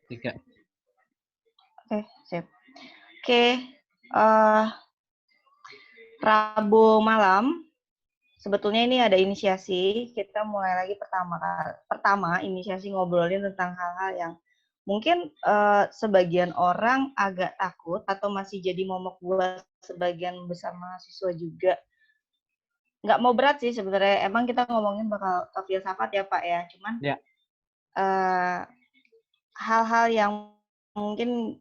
Tiga. Oke, sip. Oke, Rabu malam sebetulnya ini ada inisiasi. Kita mulai lagi pertama inisiasi ngobrolin tentang hal-hal yang mungkin sebagian orang agak takut atau masih jadi momok buat sebagian besar mahasiswa juga. Nggak mau berat sih sebenarnya. Emang kita ngomongin bakal ke filsafat ya Pak ya. Cuman hal-hal yang mungkin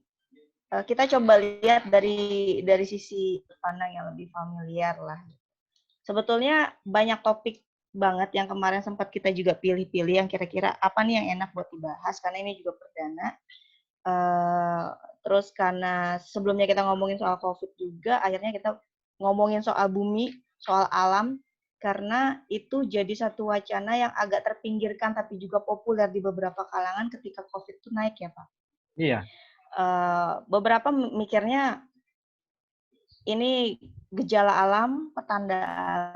kita coba lihat dari sisi pandang yang lebih familiar lah. Sebetulnya banyak topik banget yang kemarin sempat kita juga pilih-pilih yang kira-kira apa nih yang enak buat dibahas karena ini juga perdana. Terus karena sebelumnya kita ngomongin soal COVID juga, akhirnya kita ngomongin soal bumi, soal alam, karena itu jadi satu wacana yang agak terpinggirkan tapi juga populer di beberapa kalangan ketika COVID itu naik ya Pak. Iya. Beberapa mikirnya ini gejala alam, petanda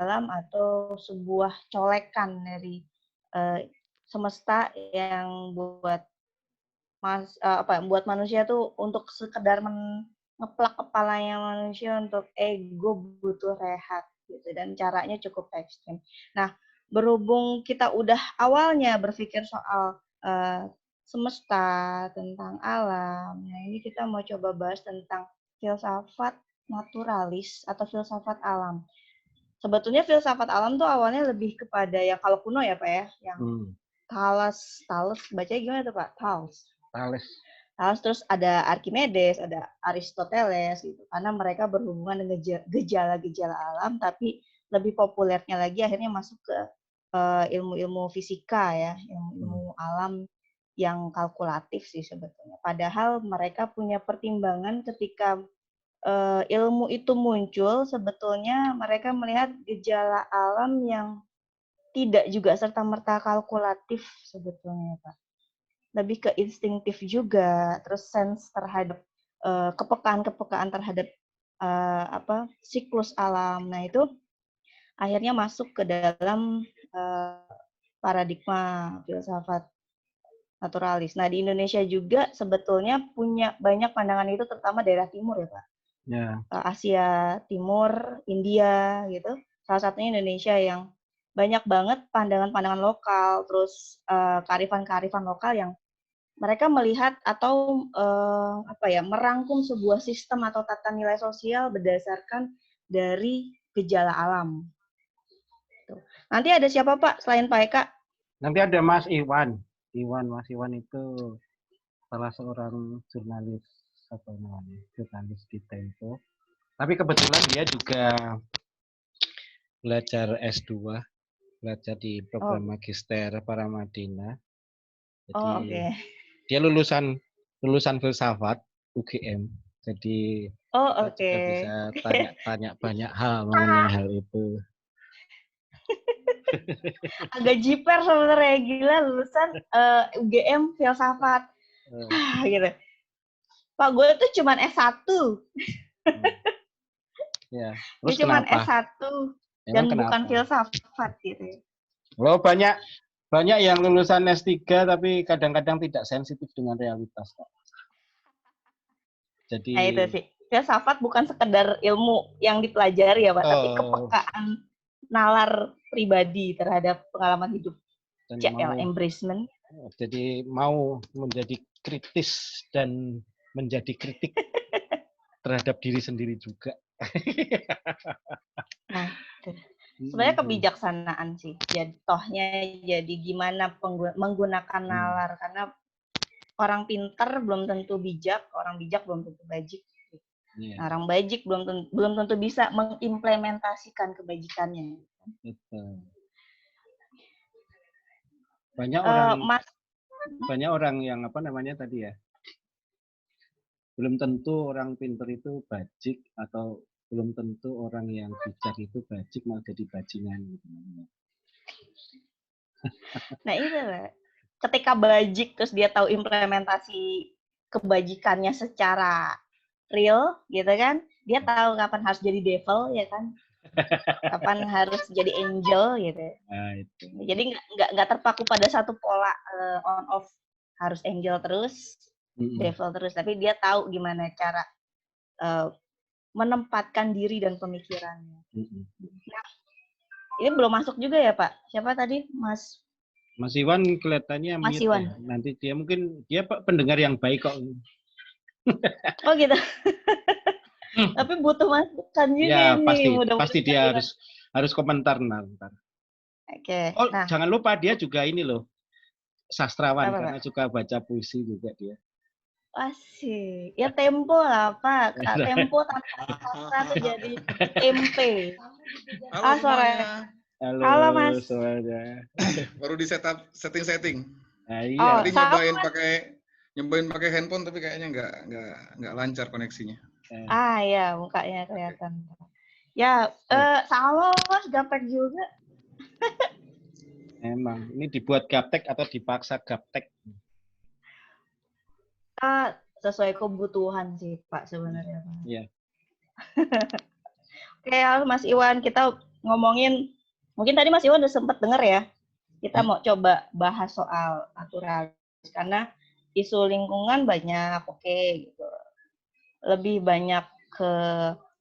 alam, atau sebuah colekan dari semesta yang buat buat manusia tuh untuk sekedar ngeplak kepalanya manusia untuk gue butuh rehat gitu, dan caranya cukup ekstrim. Nah, berhubung kita udah awalnya berpikir soal semesta, tentang alam, nah ini kita mau coba bahas tentang filsafat naturalis atau filsafat alam. Sebetulnya filsafat alam tuh awalnya lebih kepada yang kalau kuno ya Pak ya, yang Thales, bacanya gimana tuh Pak? Thales, terus ada Archimedes, ada Aristoteles gitu. Karena mereka berhubungan dengan gejala-gejala alam, tapi lebih populernya lagi akhirnya masuk ke ilmu-ilmu fisika ya, ilmu alam yang kalkulatif sih sebetulnya. Padahal mereka punya pertimbangan ketika ilmu itu muncul, sebetulnya mereka melihat gejala alam yang tidak juga serta-merta kalkulatif sebetulnya, Pak. Lebih ke instinktif juga, terus sense terhadap kepekaan terhadap siklus alam. Nah, itu akhirnya masuk ke dalam paradigma filsafat naturalis. Nah, di Indonesia juga sebetulnya punya banyak pandangan itu, terutama daerah timur ya, Pak. Asia Timur, India gitu. Salah satunya Indonesia yang banyak banget pandangan-pandangan lokal, terus kearifan-kearifan lokal yang mereka melihat atau merangkum sebuah sistem atau tata nilai sosial berdasarkan dari gejala alam. Nanti ada siapa Pak selain Pak Eka? Nanti ada Mas Iwan. Mas Iwan itu salah seorang jurnalis jurnalis di Tempo. Tapi kebetulan dia juga belajar S2, belajar di program Magister Paramadina. Jadi dia lulusan filsafat UGM. Jadi kita juga bisa tanya banyak hal mengenai hal itu. Agak jiper sebenarnya, gila lulusan UGM filsafat. Gitu. Pak, gue tuh cuman S1. Ya, terus dia cuman S1 dan bukan filsafat gitu. Loh, banyak yang lulusan S3 tapi kadang-kadang tidak sensitif dengan realitas. Jadi nah itu sih, filsafat bukan sekedar ilmu yang dipelajari ya Pak, tapi kepekaan nalar pribadi terhadap pengalaman hidup. Embracement. Jadi mau menjadi kritis dan menjadi kritik terhadap diri sendiri juga. Nah, sebenarnya kebijaksanaan sih. Jatuhnya jadi gimana menggunakan nalar, karena orang pintar belum tentu bijak, orang bijak belum tentu bajik. Nah, orang bajik belum tentu bisa mengimplementasikan kebajikannya. Banyak orang yang tadi ya, belum tentu orang pintar itu bajik, atau belum tentu orang yang bijak itu bajik malah jadi bajingan. Nah itu lah, ketika bajik terus dia tahu implementasi kebajikannya secara real gitu kan, dia tahu kapan harus jadi devil ya kan, kapan harus jadi angel gitu. Nah, itu. Jadi nggak terpaku pada satu pola on off, harus angel terus devil terus, tapi dia tahu gimana cara menempatkan diri dan pemikirannya. Nah, ini belum masuk juga ya Pak? Siapa tadi? Mas Iwan kelihatannya Mas mute Iwan. ya. Nanti dia mungkin pendengar yang baik kok. Oh gitu. Tapi butuh masukan juga Ya nih. pasti dia harus komentar ntar. Oke. Oh nah, jangan lupa dia juga ini loh sastrawan karena Pak? suka baca puisi juga dia. Asik. Ya tempo lah Pak. Tempo tanpa sastra tuh jadi tempe. Halo semuanya. Halo Mas. Semuanya. Baru di setting. Nah, iya. Tadi nyobain pakai handphone tapi kayaknya nggak lancar koneksinya. Ya mukanya kelihatan. Ya salah Mas, gaptek juga. Emang ini dibuat gaptek atau dipaksa gaptek? Sesuai kebutuhan sih Pak sebenarnya Pak. Iya. Oke, Mas Iwan, kita ngomongin, mungkin tadi Mas Iwan udah sempat dengar ya, kita mau coba bahas soal naturalis, karena isu lingkungan banyak, gitu. Lebih banyak ke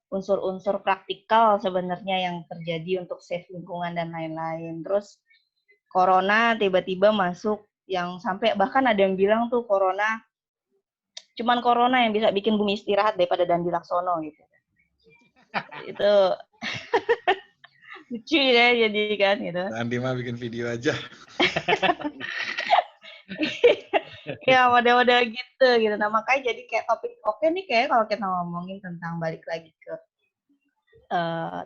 unsur-unsur praktikal sebenarnya yang terjadi untuk save lingkungan dan lain-lain. Terus corona tiba-tiba masuk, yang sampai bahkan ada yang bilang tuh cuman corona yang bisa bikin bumi istirahat daripada Dandi Laksono gitu. Itu lucu ya jadi kan gitu. Andi mah bikin video aja. Ya model-model gitu. Nah makanya jadi kayak topik oke nih kayak kalau kita ngomongin tentang balik lagi ke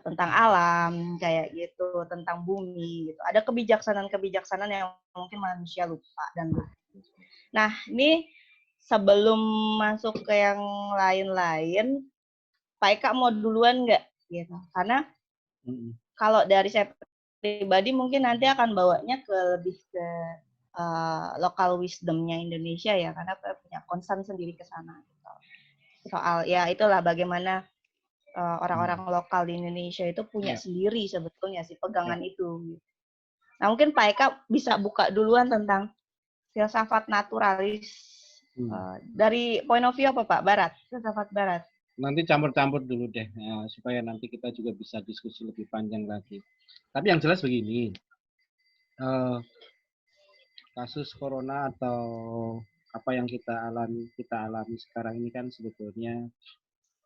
tentang alam kayak gitu, tentang bumi gitu. Ada kebijaksanaan yang mungkin manusia lupa dan lupa. Nah ini sebelum masuk ke yang lain-lain, Pak Eka mau duluan nggak? Gitu. Karena kalau dari saya pribadi mungkin nanti akan bawanya lebih ke local wisdom-nya Indonesia ya, karena punya concern sendiri ke sana. Gitu. Soal ya itulah bagaimana orang-orang lokal di Indonesia itu punya sendiri sebetulnya sih pegangan itu. Nah mungkin Pak Eka bisa buka duluan tentang filsafat naturalis dari point of view apa Pak? Barat, filsafat Barat. Nanti campur-campur dulu deh, ya, supaya nanti kita juga bisa diskusi lebih panjang lagi. Tapi yang jelas begini, kasus corona atau apa yang kita alami sekarang ini kan sebetulnya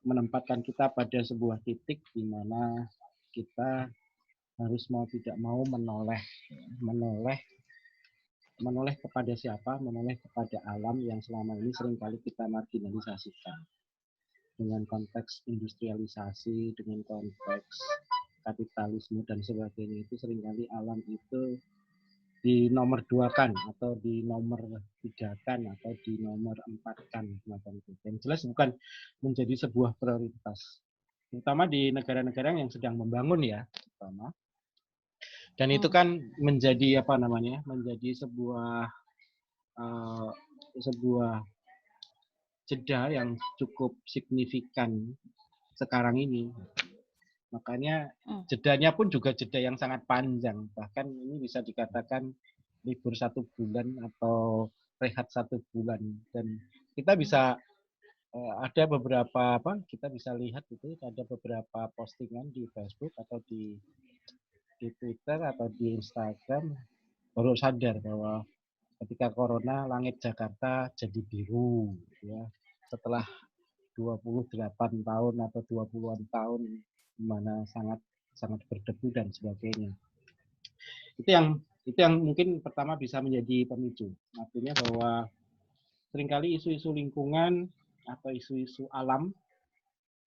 menempatkan kita pada sebuah titik di mana kita harus mau tidak mau menoleh kepada siapa, menoleh kepada alam yang selama ini seringkali kita marginalisasikan. Dengan konteks industrialisasi, dengan konteks kapitalisme dan sebagainya, itu seringkali alam itu di nomor 2-kan atau di nomor 3-kan atau di nomor 4-kan. Yang jelas bukan menjadi sebuah prioritas, terutama di negara-negara yang sedang membangun ya, terutama. Dan itu kan menjadi menjadi sebuah jeda yang cukup signifikan sekarang ini. Makanya jedanya pun juga jeda yang sangat panjang. Bahkan ini bisa dikatakan libur 1 bulan atau rehat 1 bulan. Dan kita bisa ada beberapa kita bisa lihat itu ada beberapa postingan di Facebook atau di Twitter atau di Instagram baru sadar bahwa ketika corona langit Jakarta jadi biru ya. Setelah 28 tahun atau 20-an tahun di mana sangat berdebu dan sebagainya. Itu yang mungkin pertama bisa menjadi pemicu. Artinya bahwa seringkali isu-isu lingkungan atau isu-isu alam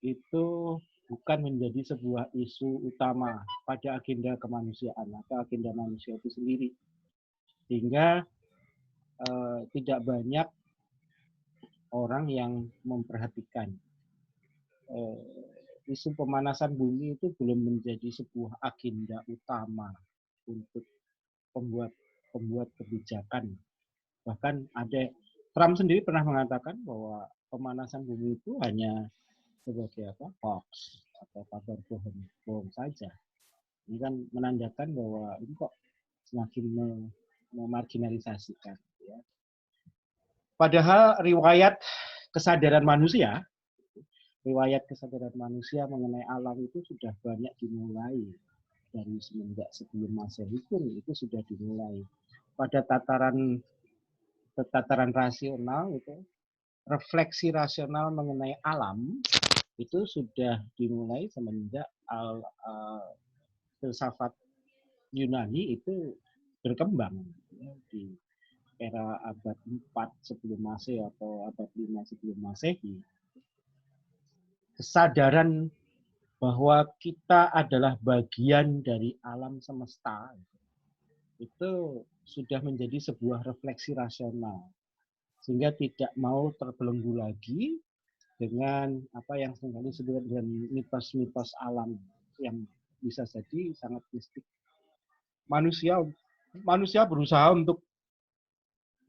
itu bukan menjadi sebuah isu utama pada agenda kemanusiaan atau agenda manusia itu sendiri. Sehingga tidak banyak orang yang memperhatikan. Isu pemanasan bumi itu belum menjadi sebuah agenda utama untuk pembuat kebijakan. Bahkan Trump sendiri pernah mengatakan bahwa pemanasan bumi itu hanya sebagai hoax atau kabar bohong saja. Ini kan menandakan bahwa ini kok semakin memarginalisasikan. Ya. Padahal riwayat kesadaran manusia mengenai alam itu sudah banyak dimulai dari semenjak sebelum Masehi pun itu sudah dimulai. Pada tataran rasional itu refleksi rasional mengenai alam itu sudah dimulai semenjak filsafat Yunani itu berkembang ya, di era abad 4 sebelum Masehi atau abad 5 sebelum Masehi. Kesadaran bahwa kita adalah bagian dari alam semesta itu sudah menjadi sebuah refleksi rasional, sehingga tidak mau terbelenggu lagi dengan apa yang seringkali disebut dengan mitos-mitos alam yang bisa jadi sangat mistik. Manusia berusaha untuk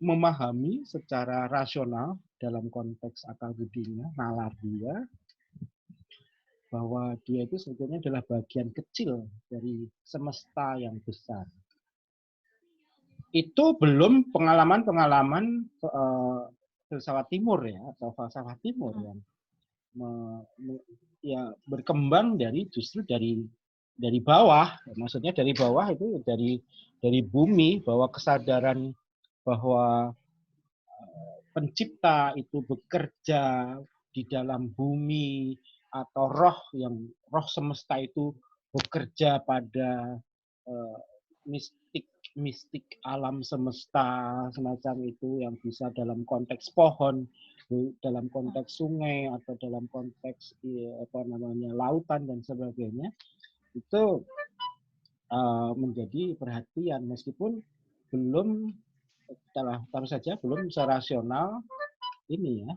memahami secara rasional dalam konteks akal budinya, nalar dia, bahwa dia itu sebetulnya adalah bagian kecil dari semesta yang besar. Itu belum pengalaman-pengalaman filsafat timur ya, atau falsafah timur yang ya berkembang justru dari bawah, maksudnya dari bawah itu dari bumi, bahwa kesadaran bahwa pencipta itu bekerja di dalam bumi, atau roh semesta itu bekerja pada mistik alam semesta semacam itu, yang bisa dalam konteks pohon, dalam konteks sungai, atau dalam konteks lautan dan sebagainya, itu menjadi perhatian meskipun belum taruh saja belum serasional ini ya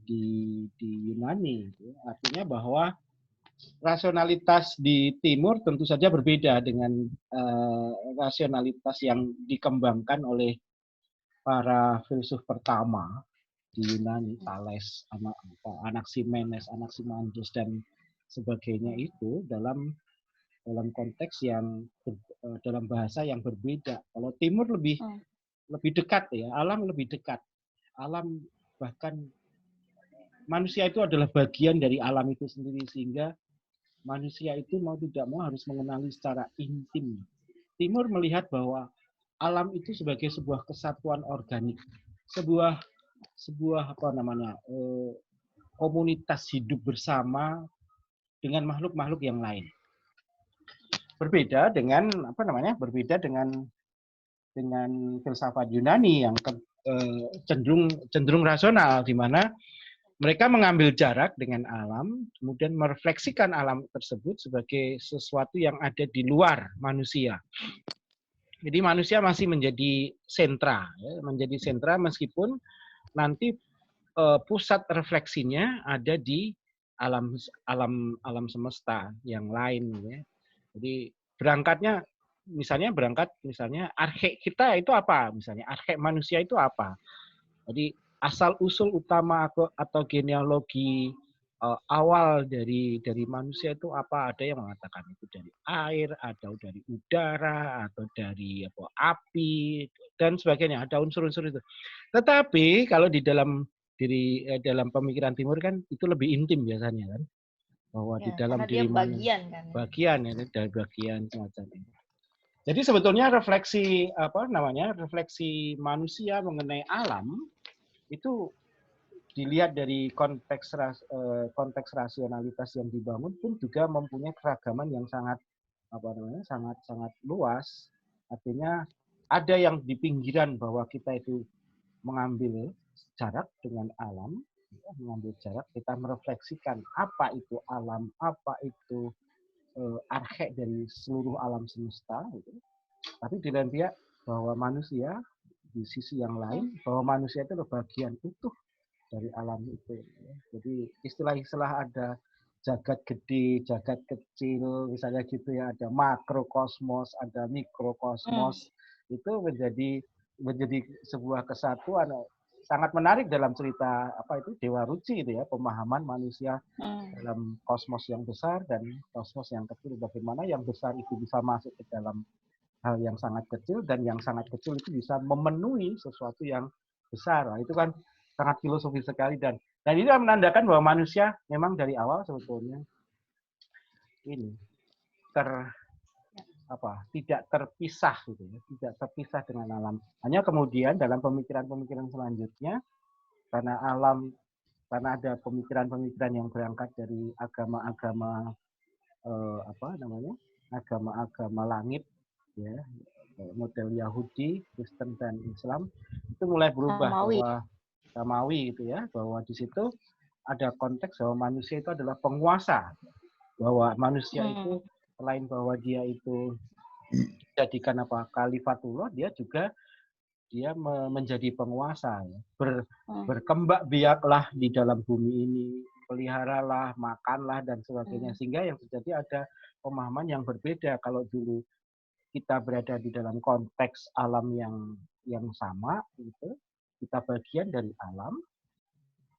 di Yunani. Artinya bahwa rasionalitas di Timur tentu saja berbeda dengan rasionalitas yang dikembangkan oleh para filsuf pertama di Yunani, Thales, Anaximenes, Anaximandes dan sebagainya, itu dalam konteks yang dalam bahasa yang berbeda. Kalau Timur lebih dekat ya, alam lebih dekat. Alam, bahkan manusia itu adalah bagian dari alam itu sendiri, sehingga manusia itu mau tidak mau harus mengenali secara intim. Timur melihat bahwa alam itu sebagai sebuah kesatuan organik, sebuah komunitas hidup bersama dengan makhluk-makhluk yang lain. Berbeda dengan filsafat Yunani yang cenderung rasional, di mana mereka mengambil jarak dengan alam, kemudian merefleksikan alam tersebut sebagai sesuatu yang ada di luar manusia. Jadi manusia masih menjadi sentra, meskipun nanti pusat refleksinya ada di alam semesta yang lain. Ya. Jadi misalnya arke kita itu apa? Misalnya arke manusia itu apa? Jadi asal usul utama atau genealogi awal dari manusia itu apa? Ada yang mengatakan itu dari air, atau dari udara, atau dari api dan sebagainya. Ada unsur-unsur itu. Tetapi kalau di dalam pemikiran Timur kan itu lebih intim biasanya kan, bahwa di dalam diri bagian dari bagian semacam ini. Jadi sebetulnya refleksi manusia mengenai alam itu dilihat dari konteks rasionalitas yang dibangun pun juga mempunyai keragaman yang sangat luas. Artinya ada yang di pinggiran bahwa kita itu mengambil jarak dengan alam, kita merefleksikan apa itu alam, apa itu arke dari seluruh alam semesta, gitu. Tapi di lain pihak bahwa manusia di sisi yang lain, bahwa manusia itu adalah bagian utuh dari alam itu. Jadi istilah-istilah ada jagat gede, jagat kecil, misalnya gitu ya, ada makrokosmos, ada mikrokosmos, itu menjadi sebuah kesatuan sangat menarik dalam cerita Dewa Ruci itu ya, pemahaman manusia dalam kosmos yang besar dan kosmos yang kecil, bagaimana yang besar itu bisa masuk ke dalam hal yang sangat kecil, dan yang sangat kecil itu bisa memenuhi sesuatu yang besar. Nah, itu kan sangat filosofis sekali dan ini menandakan bahwa manusia memang dari awal sebetulnya ini tidak terpisah gitu ya, tidak terpisah dengan alam. Hanya kemudian dalam pemikiran-pemikiran selanjutnya karena ada pemikiran-pemikiran yang berangkat dari agama-agama agama-agama langit ya, model Yahudi, Kristen dan Islam itu mulai berubah bahwa Samawi gitu ya, bahwa di situ ada konteks bahwa manusia itu adalah penguasa, bahwa manusia itu selain bahwa dia itu dijadikan khalifatullah, dia juga menjadi penguasa ya. Berkembang biaklah di dalam bumi ini, peliharalah, makanlah dan sebagainya, sehingga yang terjadi ada pemahaman yang berbeda. Kalau dulu kita berada di dalam konteks alam yang sama gitu, kita bagian dari alam,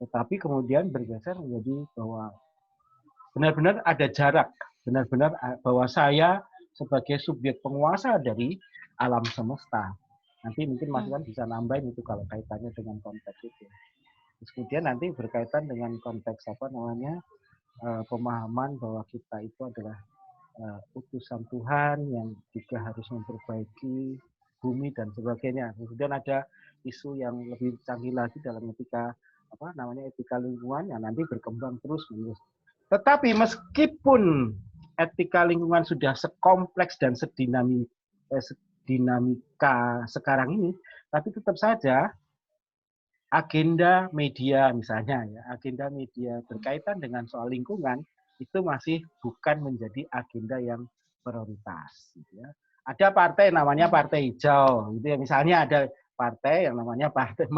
tetapi kemudian bergeser menjadi bahwa benar-benar ada jarak, benar-benar bahwa saya sebagai subjek penguasa dari alam semesta. Nanti mungkin Mas Iwan bisa nambahin itu kalau kaitannya dengan konteks itu. Terus kemudian nanti berkaitan dengan konteks pemahaman bahwa kita itu adalah utusan Tuhan yang juga harus memperbaiki bumi dan sebagainya. Kemudian ada isu yang lebih canggih lagi dalam etika lingkungan yang nanti berkembang terus menerus. Tetapi meskipun etika lingkungan sudah sekompleks dan sedinamika sekarang ini, tapi tetap saja agenda media misalnya ya, agenda media berkaitan dengan soal lingkungan itu masih bukan menjadi agenda yang prioritas. Gitu ya. Ada partai namanya Partai Hijau, gitu ya. Misalnya ada partai yang namanya partai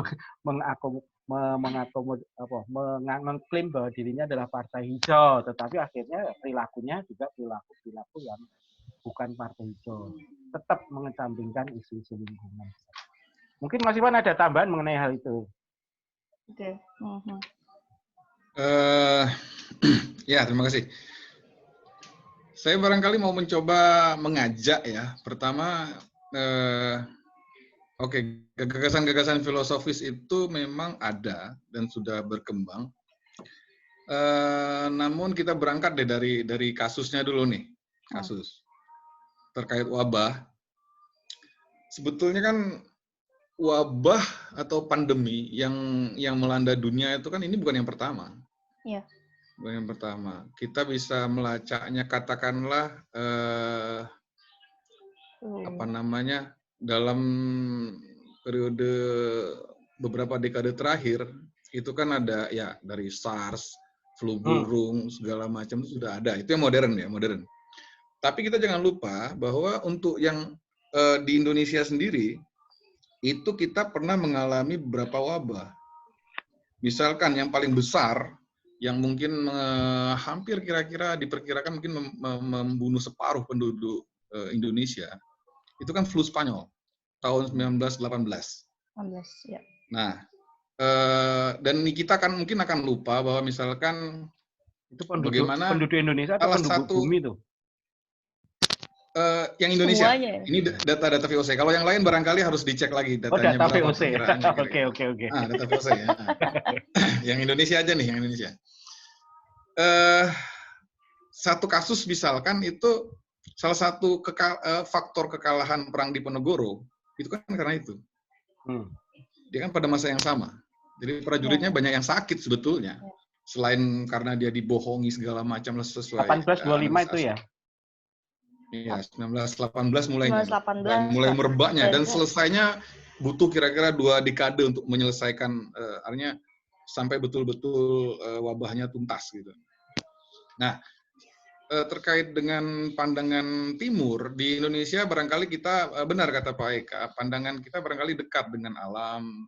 mengklaim bahwa dirinya adalah partai hijau, tetapi akhirnya perilakunya juga perilaku yang bukan partai hijau, tetap mengesampingkan isu-isu lingkungan. Mungkin Mas Iwan ada tambahan mengenai hal itu? Oke. Ya, terima kasih. Saya barangkali mau mencoba mengajak ya. Pertama, gagasan-gagasan filosofis itu memang ada dan sudah berkembang. Namun kita berangkat dari kasusnya dulu nih, kasus terkait wabah. Sebetulnya kan wabah atau pandemi yang melanda dunia itu kan ini bukan yang pertama. Iya. Bukan yang pertama. Kita bisa melacaknya katakanlah dalam periode beberapa dekade terakhir itu kan ada ya dari SARS, flu burung segala macam itu sudah ada. Itu yang modern. Tapi kita jangan lupa bahwa untuk yang di Indonesia sendiri itu kita pernah mengalami beberapa wabah. Misalkan yang paling besar yang mungkin hampir kira-kira diperkirakan mungkin membunuh separuh penduduk Indonesia. Itu kan flu Spanyol tahun 1918. Ya. Nah, dan kita kan mungkin akan lupa bahwa misalkan itu penduduk Indonesia atau penduduk bumi tuh? Yang Indonesia. Semuanya. Ini data VOC. Kalau yang lain barangkali harus dicek lagi datanya. Data VOC. Oke. Data VOC ya. Yang Indonesia aja nih, yang Indonesia. Satu kasus misalkan itu salah satu faktor kekalahan perang Diponegoro itu kan karena itu. Dia kan pada masa yang sama. Jadi prajuritnya banyak yang sakit sebetulnya. Selain karena dia dibohongi segala macam sesuai 1825 itu ya. Iya, 1918 mulainya. 1918. Dan mulai merebaknya dan selesainya butuh kira-kira 2 dekade untuk menyelesaikan artinya sampai betul-betul wabahnya tuntas gitu. Nah, terkait dengan pandangan timur di Indonesia barangkali kita benar kata Pak Eka, pandangan kita barangkali dekat dengan alam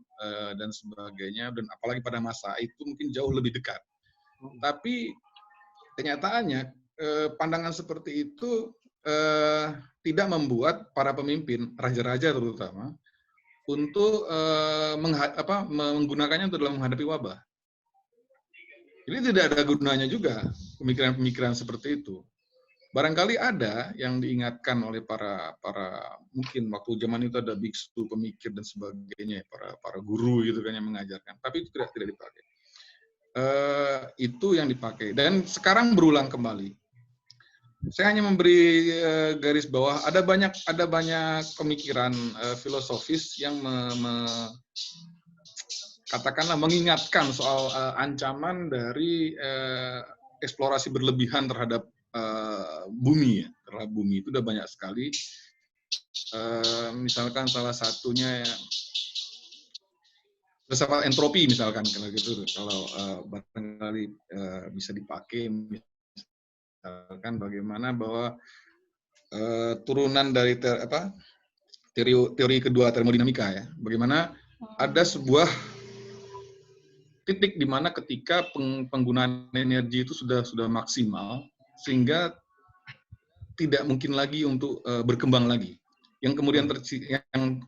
dan sebagainya dan apalagi pada masa itu mungkin jauh lebih dekat. Tapi kenyataannya pandangan seperti itu tidak membuat para pemimpin, raja-raja terutama, untuk menggunakannya untuk dalam menghadapi wabah. Jadi tidak ada gunanya juga pemikiran-pemikiran seperti itu. barangkali ada yang diingatkan oleh para mungkin waktu zaman itu ada biksu, pemikir dan sebagainya, para guru gitu kan yang mengajarkan, tapi itu tidak dipakai. Itu yang dipakai dan sekarang berulang kembali. Saya hanya memberi garis bawah, ada banyak pemikiran filosofis yang katakanlah mengingatkan soal ancaman dari eksplorasi berlebihan terhadap bumi ya. Terhadap bumi itu udah banyak sekali. Misalkan salah satunya ya, filsafat entropi misalkan kalau barangkali bisa dipakai, misalkan bagaimana bahwa turunan dari teori kedua termodinamika ya, bagaimana ada sebuah titik di mana ketika penggunaan energi itu sudah maksimal sehingga tidak mungkin lagi untuk berkembang lagi. Yang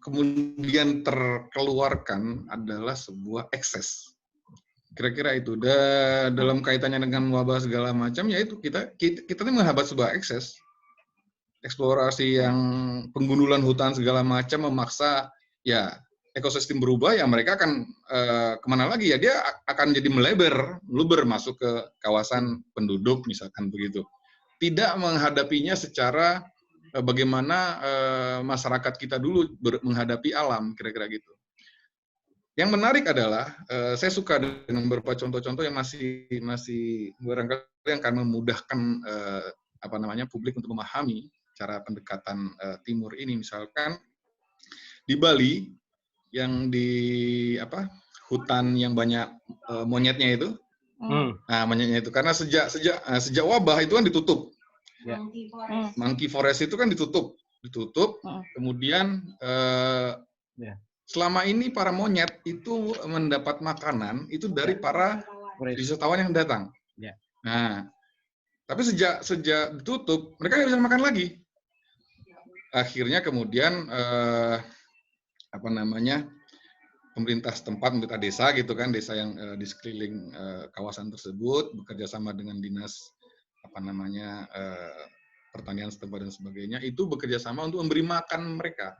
kemudian terkeluarkan adalah sebuah ekses. Kira-kira itu. Dalam kaitannya dengan wabah segala macam, yaitu kita ini menghambat sebuah ekses. Eksplorasi yang penggundulan hutan segala macam memaksa ya ekosistem berubah, ya mereka akan kemana lagi ya, dia akan jadi meluber masuk ke kawasan penduduk misalkan begitu. Tidak menghadapinya secara bagaimana masyarakat kita dulu menghadapi alam, kira-kira gitu. Yang menarik adalah saya suka dengan beberapa contoh-contoh yang masih barangkali yang akan memudahkan publik untuk memahami cara pendekatan timur ini. Misalkan di Bali yang di hutan yang banyak monyetnya itu, monyetnya itu karena sejak wabah itu kan ditutup. Monkey forest itu kan ditutup. Kemudian selama ini para monyet itu mendapat makanan itu dari para wisatawan yang datang. Nah, tapi sejak ditutup mereka nggak bisa makan lagi. Akhirnya kemudian pemerintah setempat, pemerintah desa gitu kan, desa yang di sekeliling kawasan tersebut bekerja sama dengan dinas pertanian setempat dan sebagainya, itu bekerja sama untuk memberi makan mereka.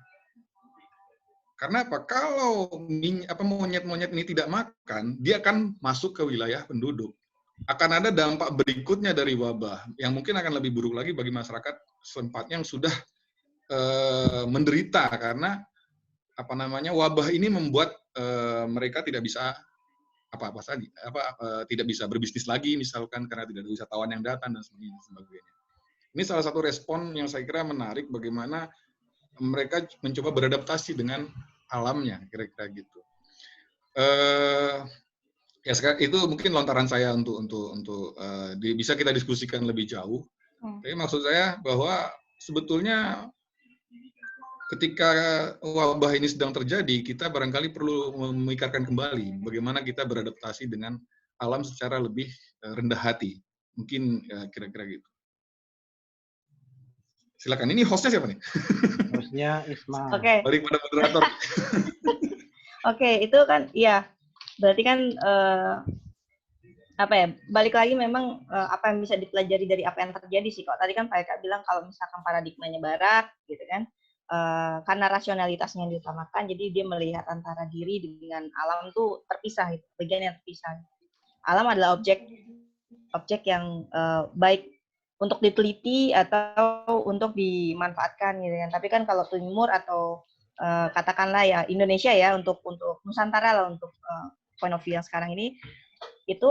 Karena apa? Kalau monyet-monyet ini tidak makan, dia akan masuk ke wilayah penduduk. Akan ada dampak berikutnya dari wabah yang mungkin akan lebih buruk lagi bagi masyarakat setempat yang sudah menderita karena wabah ini membuat mereka tidak bisa tidak bisa berbisnis lagi misalkan karena tidak ada wisatawan yang datang dan sebagainya. Ini salah satu respon yang saya kira menarik, bagaimana mereka mencoba beradaptasi dengan alamnya, kira-kira gitu. Ya sekarang itu mungkin lontaran saya untuk bisa kita diskusikan lebih jauh. Tapi maksud saya bahwa sebetulnya ketika wabah ini sedang terjadi, kita barangkali perlu memikirkan kembali bagaimana kita beradaptasi dengan alam secara lebih rendah hati. Mungkin kira-kira gitu. Silakan. Ini hostnya siapa nih? Hostnya Isma. Oke. Balik pada moderator. Oke, itu kan ya. Berarti kan balik lagi memang apa yang bisa dipelajari dari apa yang terjadi sih. Kalau tadi kan Pak Eka bilang kalau misalkan paradigmanya barat gitu kan. Karena rasionalitasnya yang diutamakan, jadi dia melihat antara diri dengan alam tuh terpisah, gitu, bagian yang terpisah. Alam adalah objek yang baik untuk diteliti atau untuk dimanfaatkan, gitu kan. Tapi kan kalau timur atau katakanlah ya Indonesia ya untuk Nusantara lah untuk point of view yang sekarang ini, itu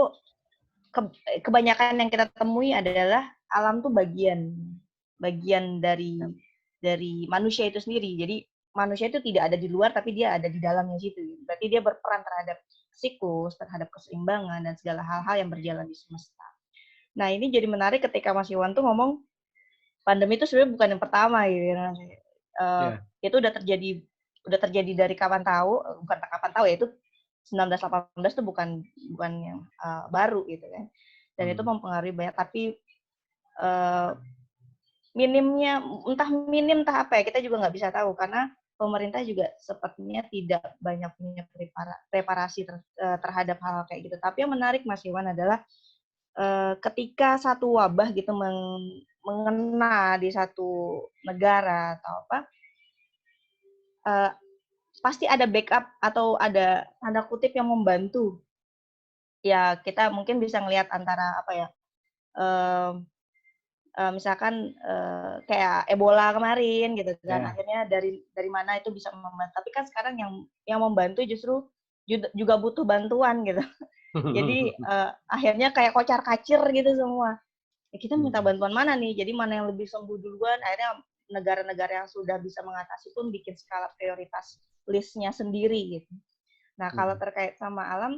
kebanyakan yang kita temui adalah alam tuh bagian dari manusia itu sendiri. Jadi manusia itu tidak ada di luar, tapi dia ada di dalamnya situ. Berarti dia berperan terhadap siklus, terhadap keseimbangan, dan segala hal-hal yang berjalan di semesta. Nah, ini jadi menarik ketika Mas Iwan tuh ngomong, pandemi itu sebenarnya bukan yang pertama, gitu. Itu udah terjadi dari kapan tahu ya, itu 1918 itu bukan yang baru, gitu kan. Dan itu mempengaruhi banyak, tapi minim entah apa ya, kita juga nggak bisa tahu karena pemerintah juga sepertinya tidak banyak punya preparasi terhadap hal kayak gitu. Tapi yang menarik Mas Iwan adalah ketika satu wabah gitu mengena di satu negara atau apa, pasti ada backup atau ada tanda kutip yang membantu. Ya kita mungkin bisa ngelihat antara apa ya, misalkan kayak Ebola kemarin gitu kan, akhirnya dari mana itu bisa membantu. Tapi kan sekarang yang membantu justru juga butuh bantuan gitu. Jadi akhirnya kayak kocar-kacir gitu semua. Ya kita minta bantuan mana nih? Jadi mana yang lebih sembuh duluan? Akhirnya negara-negara yang sudah bisa mengatasi pun bikin skala prioritas listnya sendiri gitu. Nah kalau terkait sama alam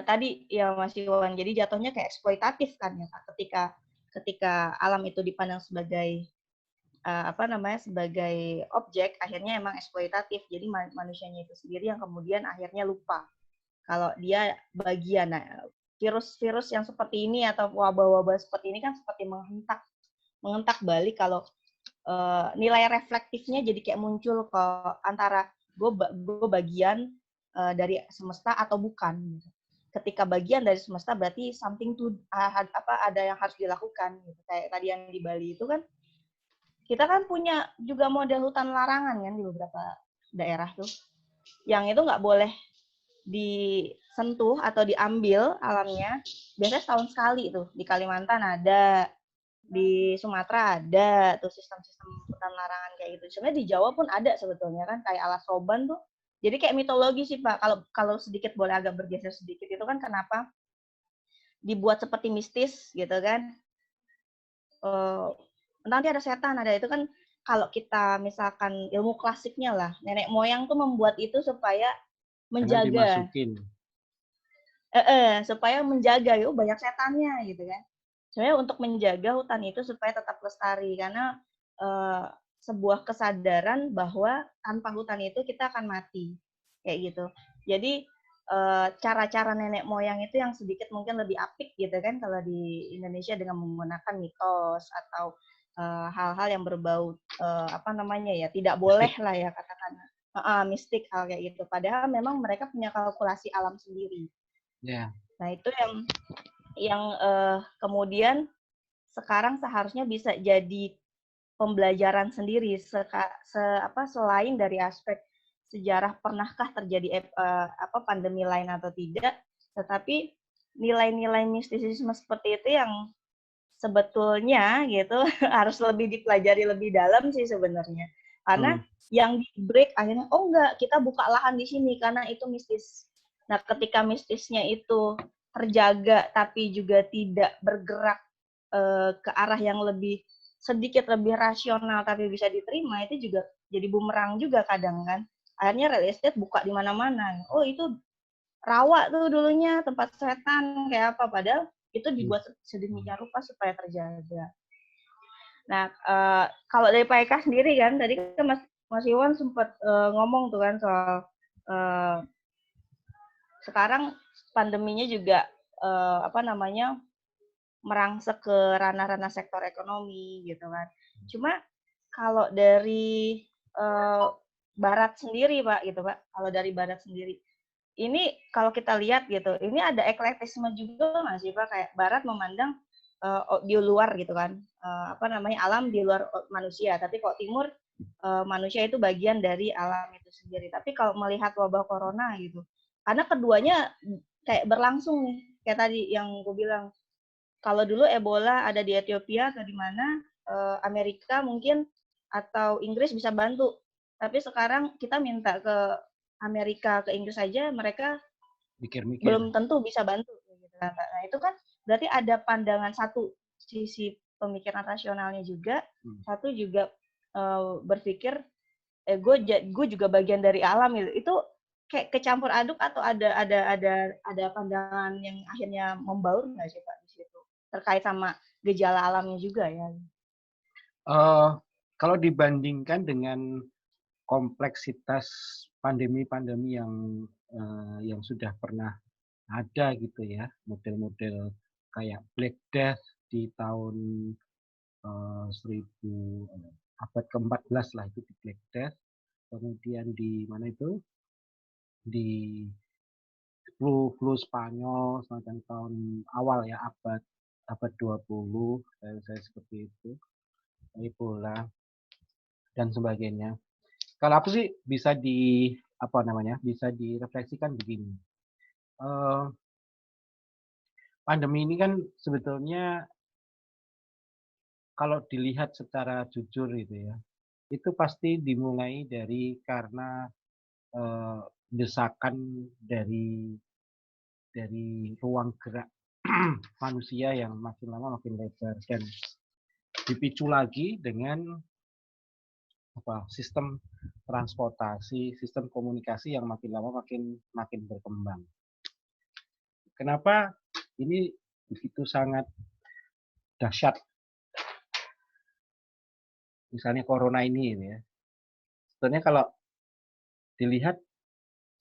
tadi ya Mas Iwan, jadi jatuhnya kayak eksploitatif kan ya Kak, ketika alam itu dipandang sebagai sebagai objek, akhirnya emang eksploitatif. Jadi manusianya itu sendiri yang kemudian akhirnya lupa kalau dia bagian. Nah, virus-virus yang seperti ini atau wabah-wabah seperti ini kan seperti menghentak balik kalau nilai reflektifnya jadi kayak muncul ke antara gue bagian dari semesta atau bukan. Gitu. Ketika bagian dari semesta berarti something to ada yang harus dilakukan. Gitu. Kayak tadi yang di Bali itu kan kita kan punya juga model hutan larangan kan di beberapa daerah tuh, yang itu nggak boleh disentuh atau diambil alamnya. Biasanya setahun sekali tuh di Kalimantan ada, di Sumatera ada tuh sistem-sistem hutan larangan kayak gitu. Sebenarnya di Jawa pun ada sebetulnya kan kayak Alas Roban tuh. Jadi kayak mitologi sih Pak. Kalau sedikit boleh agak bergeser sedikit itu kan kenapa dibuat seperti mistis gitu kan. Nanti ada setan, ada itu kan kalau kita misalkan ilmu klasiknya lah, nenek moyang tuh membuat itu supaya menjaga. Supaya menjaga, yuk banyak setannya gitu kan. Sebenarnya untuk menjaga hutan itu supaya tetap lestari karena sebuah kesadaran bahwa tanpa hutan itu kita akan mati kayak gitu. Jadi cara-cara nenek moyang itu yang sedikit mungkin lebih apik gitu kan kalau di Indonesia dengan menggunakan mitos atau hal-hal yang berbau tidak boleh lah ya katakan mistik hal kayak gitu. Padahal memang mereka punya kalkulasi alam sendiri. Yeah. Nah itu yang kemudian sekarang seharusnya bisa jadi pembelajaran sendiri selain dari aspek sejarah pernahkah terjadi pandemi lain atau tidak, tetapi nilai-nilai mistisisme seperti itu yang sebetulnya gitu harus lebih dipelajari lebih dalam sih sebenarnya. Karena yang di break akhirnya enggak, kita buka lahan di sini karena itu mistis. Nah, ketika mistisnya itu terjaga tapi juga tidak bergerak ke arah yang sedikit lebih rasional tapi bisa diterima, itu juga jadi bumerang juga kadang kan. Akhirnya real estate buka di mana-mana. Oh, itu rawa tuh dulunya tempat setan kayak apa, padahal itu dibuat sedemikian rupa supaya terjaga. Nah, kalau dari Pak Eka sendiri kan, tadi kan Mas Iwan sempat ngomong tuh kan soal sekarang pandeminya juga merangsek ke ranah-ranah sektor ekonomi gitu kan. Cuma kalau dari Barat sendiri Pak gitu Pak, kalau dari Barat sendiri, ini kalau kita lihat gitu, ini ada eklektisme juga nggak sih Pak, kayak Barat memandang di luar gitu kan, alam di luar manusia, tapi kok Timur manusia itu bagian dari alam itu sendiri. Tapi kalau melihat wabah corona gitu, karena keduanya kayak berlangsung nih, kayak tadi yang gue bilang, kalau dulu Ebola ada di Ethiopia atau di mana, Amerika mungkin atau Inggris bisa bantu, tapi sekarang kita minta ke Amerika, ke Inggris saja mereka belum tentu bisa bantu. Nah itu kan berarti ada pandangan satu sisi pemikiran rasionalnya juga, satu juga berpikir gue juga bagian dari alam gitu. Itu kayak kecampur aduk atau ada pandangan yang akhirnya membaur nggak sih Pak di situ terkait sama gejala alamnya juga ya? Kalau dibandingkan dengan kompleksitas pandemi-pandemi yang sudah pernah ada gitu ya, model-model kayak Black Death di tahun 1000 abad ke-14 lah itu di Black Death, kemudian di mana itu di flu Spanyol semacam tahun awal ya abad abad 20, saya seperti itu, Ebola dan sebagainya. Kalau aku sih bisa bisa direfleksikan begini. Pandemi ini kan sebetulnya kalau dilihat secara jujur gitu ya, itu pasti dimulai karena desakan dari ruang gerak manusia yang makin lama makin lebar dan dipicu lagi dengan sistem transportasi, sistem komunikasi yang makin lama makin berkembang. Kenapa ini begitu sangat dahsyat? Misalnya corona ini ya. Sebenarnya kalau dilihat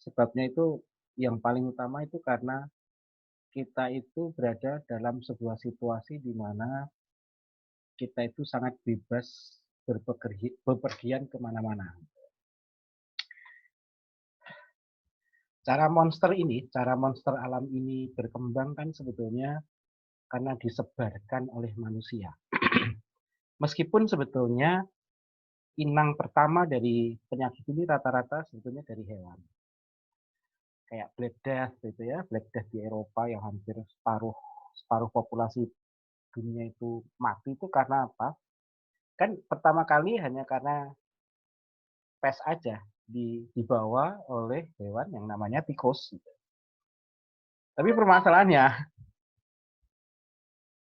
sebabnya itu yang paling utama itu karena kita itu berada dalam sebuah situasi di mana kita itu sangat bebas bepergian kemana-mana. Cara monster alam ini berkembang kan sebetulnya karena disebarkan oleh manusia. Meskipun sebetulnya inang pertama dari penyakit ini rata-rata sebetulnya dari hewan. Kayak Black Death gitu ya, Black Death di Eropa yang hampir separuh populasi dunia itu mati itu karena apa? Kan pertama kali hanya karena pes aja dibawa oleh hewan yang namanya tikus. Tapi permasalahannya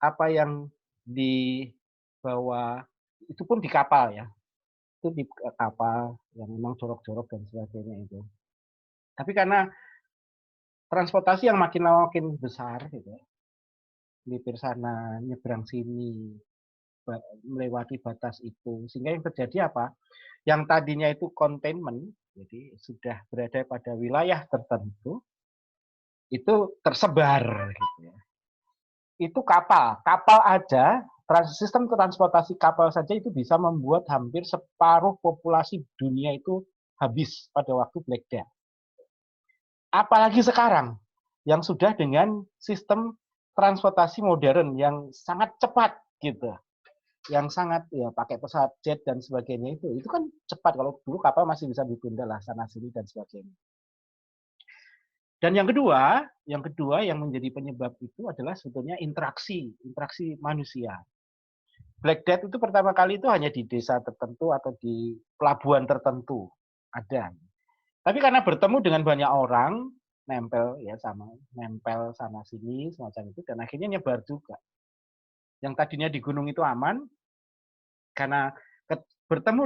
apa yang dibawa itu pun di kapal ya, itu di kapal yang memang jorok-jorok dan sebagainya itu. Tapi karena transportasi yang makin lama makin besar gitu, melipir sana, nyebrang sini, melewati batas itu, sehingga yang terjadi apa? Yang tadinya itu containment, jadi sudah berada pada wilayah tertentu, itu tersebar gitu ya. Itu kapal aja, sistem transportasi kapal saja itu bisa membuat hampir separuh populasi dunia itu habis pada waktu Black Death. Apalagi sekarang yang sudah dengan sistem transportasi modern yang sangat cepat gitu, yang sangat ya pakai pesawat jet dan sebagainya itu kan cepat. Kalau dulu kapal masih bisa ditunda lah sana sini dan sebagainya. Dan yang kedua yang menjadi penyebab itu adalah sebetulnya interaksi manusia. Black Death itu pertama kali itu hanya di desa tertentu atau di pelabuhan tertentu ada. Tapi karena bertemu dengan banyak orang, nempel sana sini semacam itu, dan akhirnya nyebar juga. Yang tadinya di gunung itu aman, karena bertemu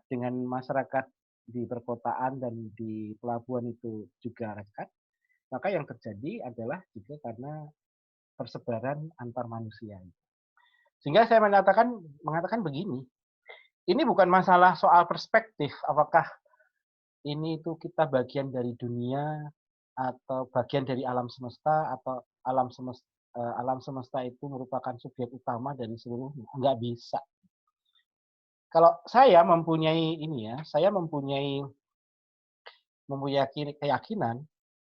dengan masyarakat di perkotaan dan di pelabuhan itu juga dekat, maka yang terjadi adalah juga karena persebaran antar manusia. Sehingga saya mengatakan begini, ini bukan masalah soal perspektif, apakah ini itu kita bagian dari dunia atau bagian dari alam semesta, atau alam semesta itu merupakan subjek utama dari seluruhnya. Nggak bisa. Kalau saya mempunyai keyakinan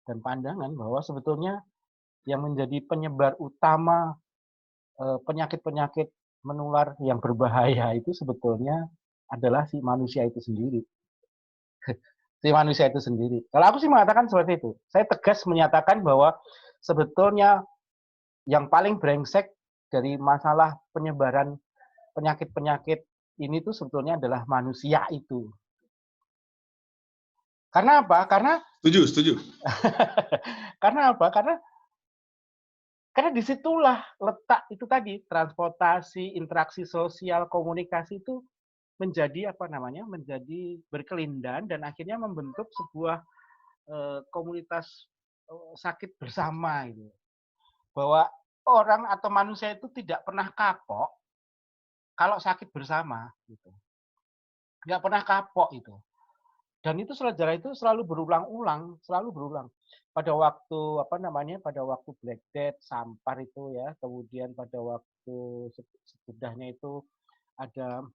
dan pandangan bahwa sebetulnya yang menjadi penyebar utama penyakit-penyakit menular yang berbahaya itu sebetulnya adalah si manusia itu sendiri. Kalau aku sih mengatakan seperti itu. Saya tegas menyatakan bahwa sebetulnya yang paling brengsek dari masalah penyebaran penyakit-penyakit ini tuh sebetulnya adalah manusia itu. Karena apa? Setuju. Karena apa? Karena disitulah letak itu tadi, transportasi, interaksi sosial, komunikasi itu menjadi menjadi berkelindan dan akhirnya membentuk sebuah komunitas sakit bersama gitu. Bahwa orang atau manusia itu tidak pernah kapok kalau sakit bersama gitu. Nggak pernah kapok itu. Dan itu sejarah itu selalu berulang. Pada waktu Black Death, Sampar itu ya, kemudian pada waktu sesudahnya itu ada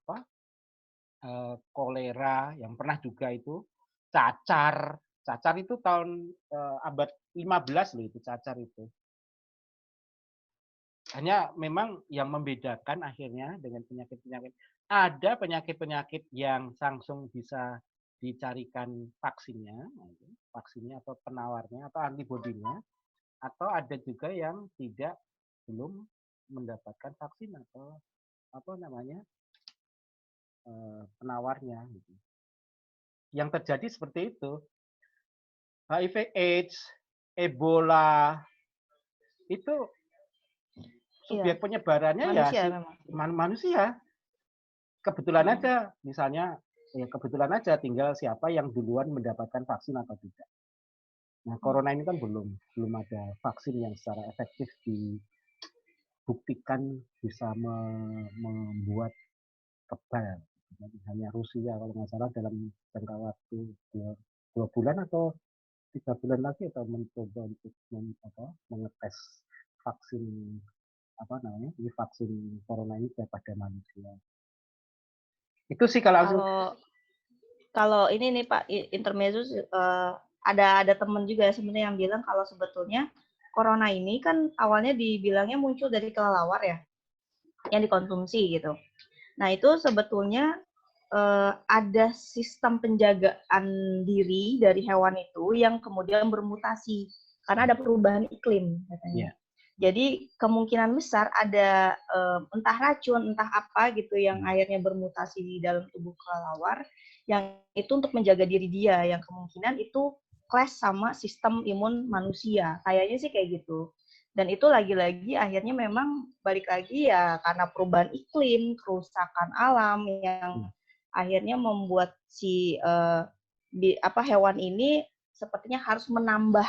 kolera yang pernah juga itu, cacar itu tahun abad 15 loh itu cacar itu. Hanya memang yang membedakan akhirnya dengan penyakit-penyakit, ada penyakit-penyakit yang langsung bisa dicarikan vaksinnya atau penawarnya atau antibodinya, atau ada juga yang belum mendapatkan vaksin atau penawarnya. Gitu. Yang terjadi seperti itu, HIV/AIDS, Ebola, itu subjek penyebarannya manusia, ya manusia. Kebetulan aja, misalnya, kebetulan aja tinggal siapa yang duluan mendapatkan vaksin atau tidak. Nah, corona ini kan belum ada vaksin yang secara efektif dibuktikan bisa membuat kebal. Hanya Rusia kalau nggak salah dalam jangka waktu 2 bulan atau 3 bulan lagi atau mencoba untuk mengetes vaksin vaksin corona ini kepada manusia. Itu sih kalau ini nih Pak intermezzo, ada teman juga sebenarnya yang bilang kalau sebetulnya corona ini kan awalnya dibilangnya muncul dari kelelawar ya, yang dikonsumsi gitu. Nah itu sebetulnya ada sistem penjagaan diri dari hewan itu yang kemudian bermutasi karena ada perubahan iklim katanya. Yeah. Jadi kemungkinan besar ada entah racun, entah apa gitu yang akhirnya bermutasi di dalam tubuh kelelawar yang itu untuk menjaga diri dia, yang kemungkinan itu clash sama sistem imun manusia. Kayaknya sih kayak gitu. Dan itu lagi-lagi akhirnya memang balik lagi ya karena perubahan iklim, kerusakan alam yang akhirnya membuat si hewan ini sepertinya harus menambah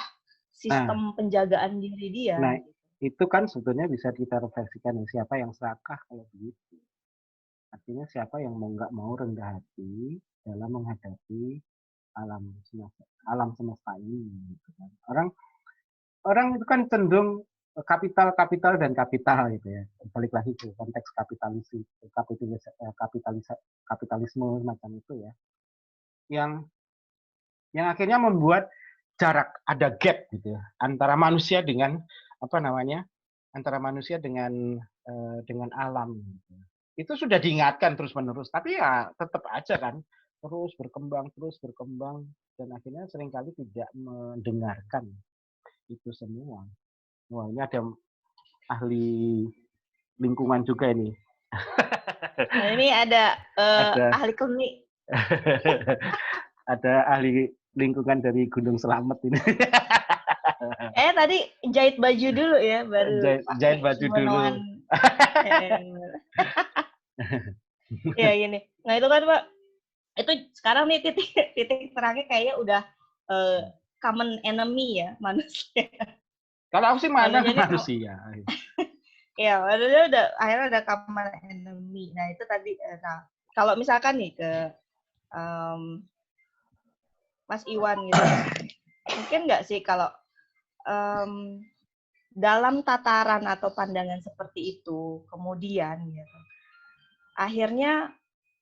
sistem penjagaan diri dia. Nah, itu kan sebetulnya bisa kita refleksikan siapa yang serakah kalau begitu. Artinya siapa yang nggak mau rendah hati dalam menghadapi alam semesta ini. Gitu kan. Orang itu kan cenderung kapital dan kapital gitu ya. Balik lagi ke konteks kapitalisme macam itu ya. Yang akhirnya membuat jarak, ada gap gitu ya, antara manusia dengan dengan alam. Gitu. Itu sudah diingatkan terus-menerus, tapi ya tetap aja kan terus berkembang dan akhirnya seringkali tidak mendengarkan itu semua. Wah, ini ada ahli lingkungan juga ini. Nah, ini ada ahli klinik. Ada ahli lingkungan dari Gunung Slamet ini. Tadi jahit baju dulu ya, baru jahit baju dulu. Ya gini. Nah itu kan Pak, itu sekarang nih titik terangnya kayaknya udah common enemy ya manusia. Kalau aku sih manusia. Ya, akhirnya ada common enemy. Nah itu tadi. Nah kalau misalkan nih ke Mas Iwan gitu, mungkin nggak sih kalau dalam tataran atau pandangan seperti itu, kemudian gitu, akhirnya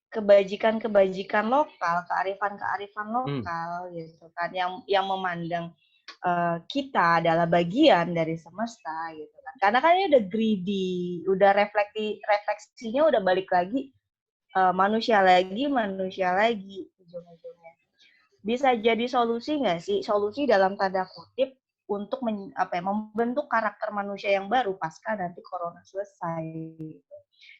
kebajikan lokal, kearifan lokal gitu kan, yang memandang kita adalah bagian dari semesta gitu kan. Karena kan ini udah greedy, udah refleksinya udah balik lagi manusia lagi ujung-ujungnya. Bisa jadi solusi nggak sih? Solusi dalam tanda kutip untuk membentuk karakter manusia yang baru pasca nanti corona selesai.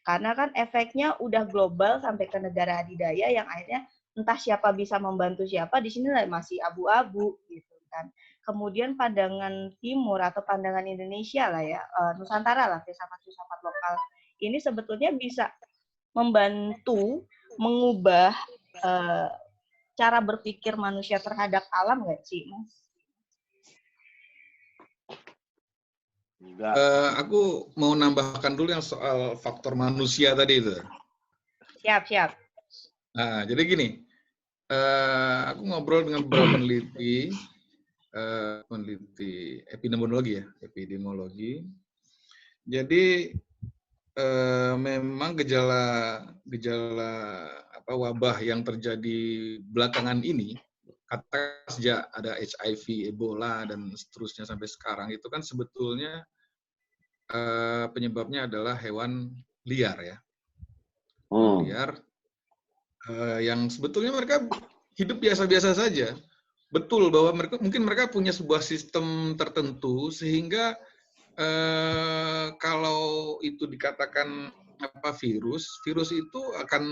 Karena kan efeknya udah global sampai ke negara adidaya yang akhirnya entah siapa bisa membantu siapa, di sini masih abu-abu gitu kan. Kemudian pandangan timur atau pandangan Indonesia lah ya, Nusantara lah, filsafat lokal ini sebetulnya bisa membantu mengubah cara berpikir manusia terhadap alam nggak sih, Mas? Aku mau nambahkan dulu yang soal faktor manusia tadi itu. Siap. Nah, jadi gini, aku ngobrol dengan beberapa peneliti epidemiologi. Jadi memang gejala wabah yang terjadi belakangan ini, kata sejak ada HIV, Ebola dan seterusnya sampai sekarang itu kan sebetulnya penyebabnya adalah hewan liar ya. Hewan liar yang sebetulnya mereka hidup biasa-biasa saja. Betul bahwa mungkin mereka punya sebuah sistem tertentu sehingga kalau itu dikatakan virus itu akan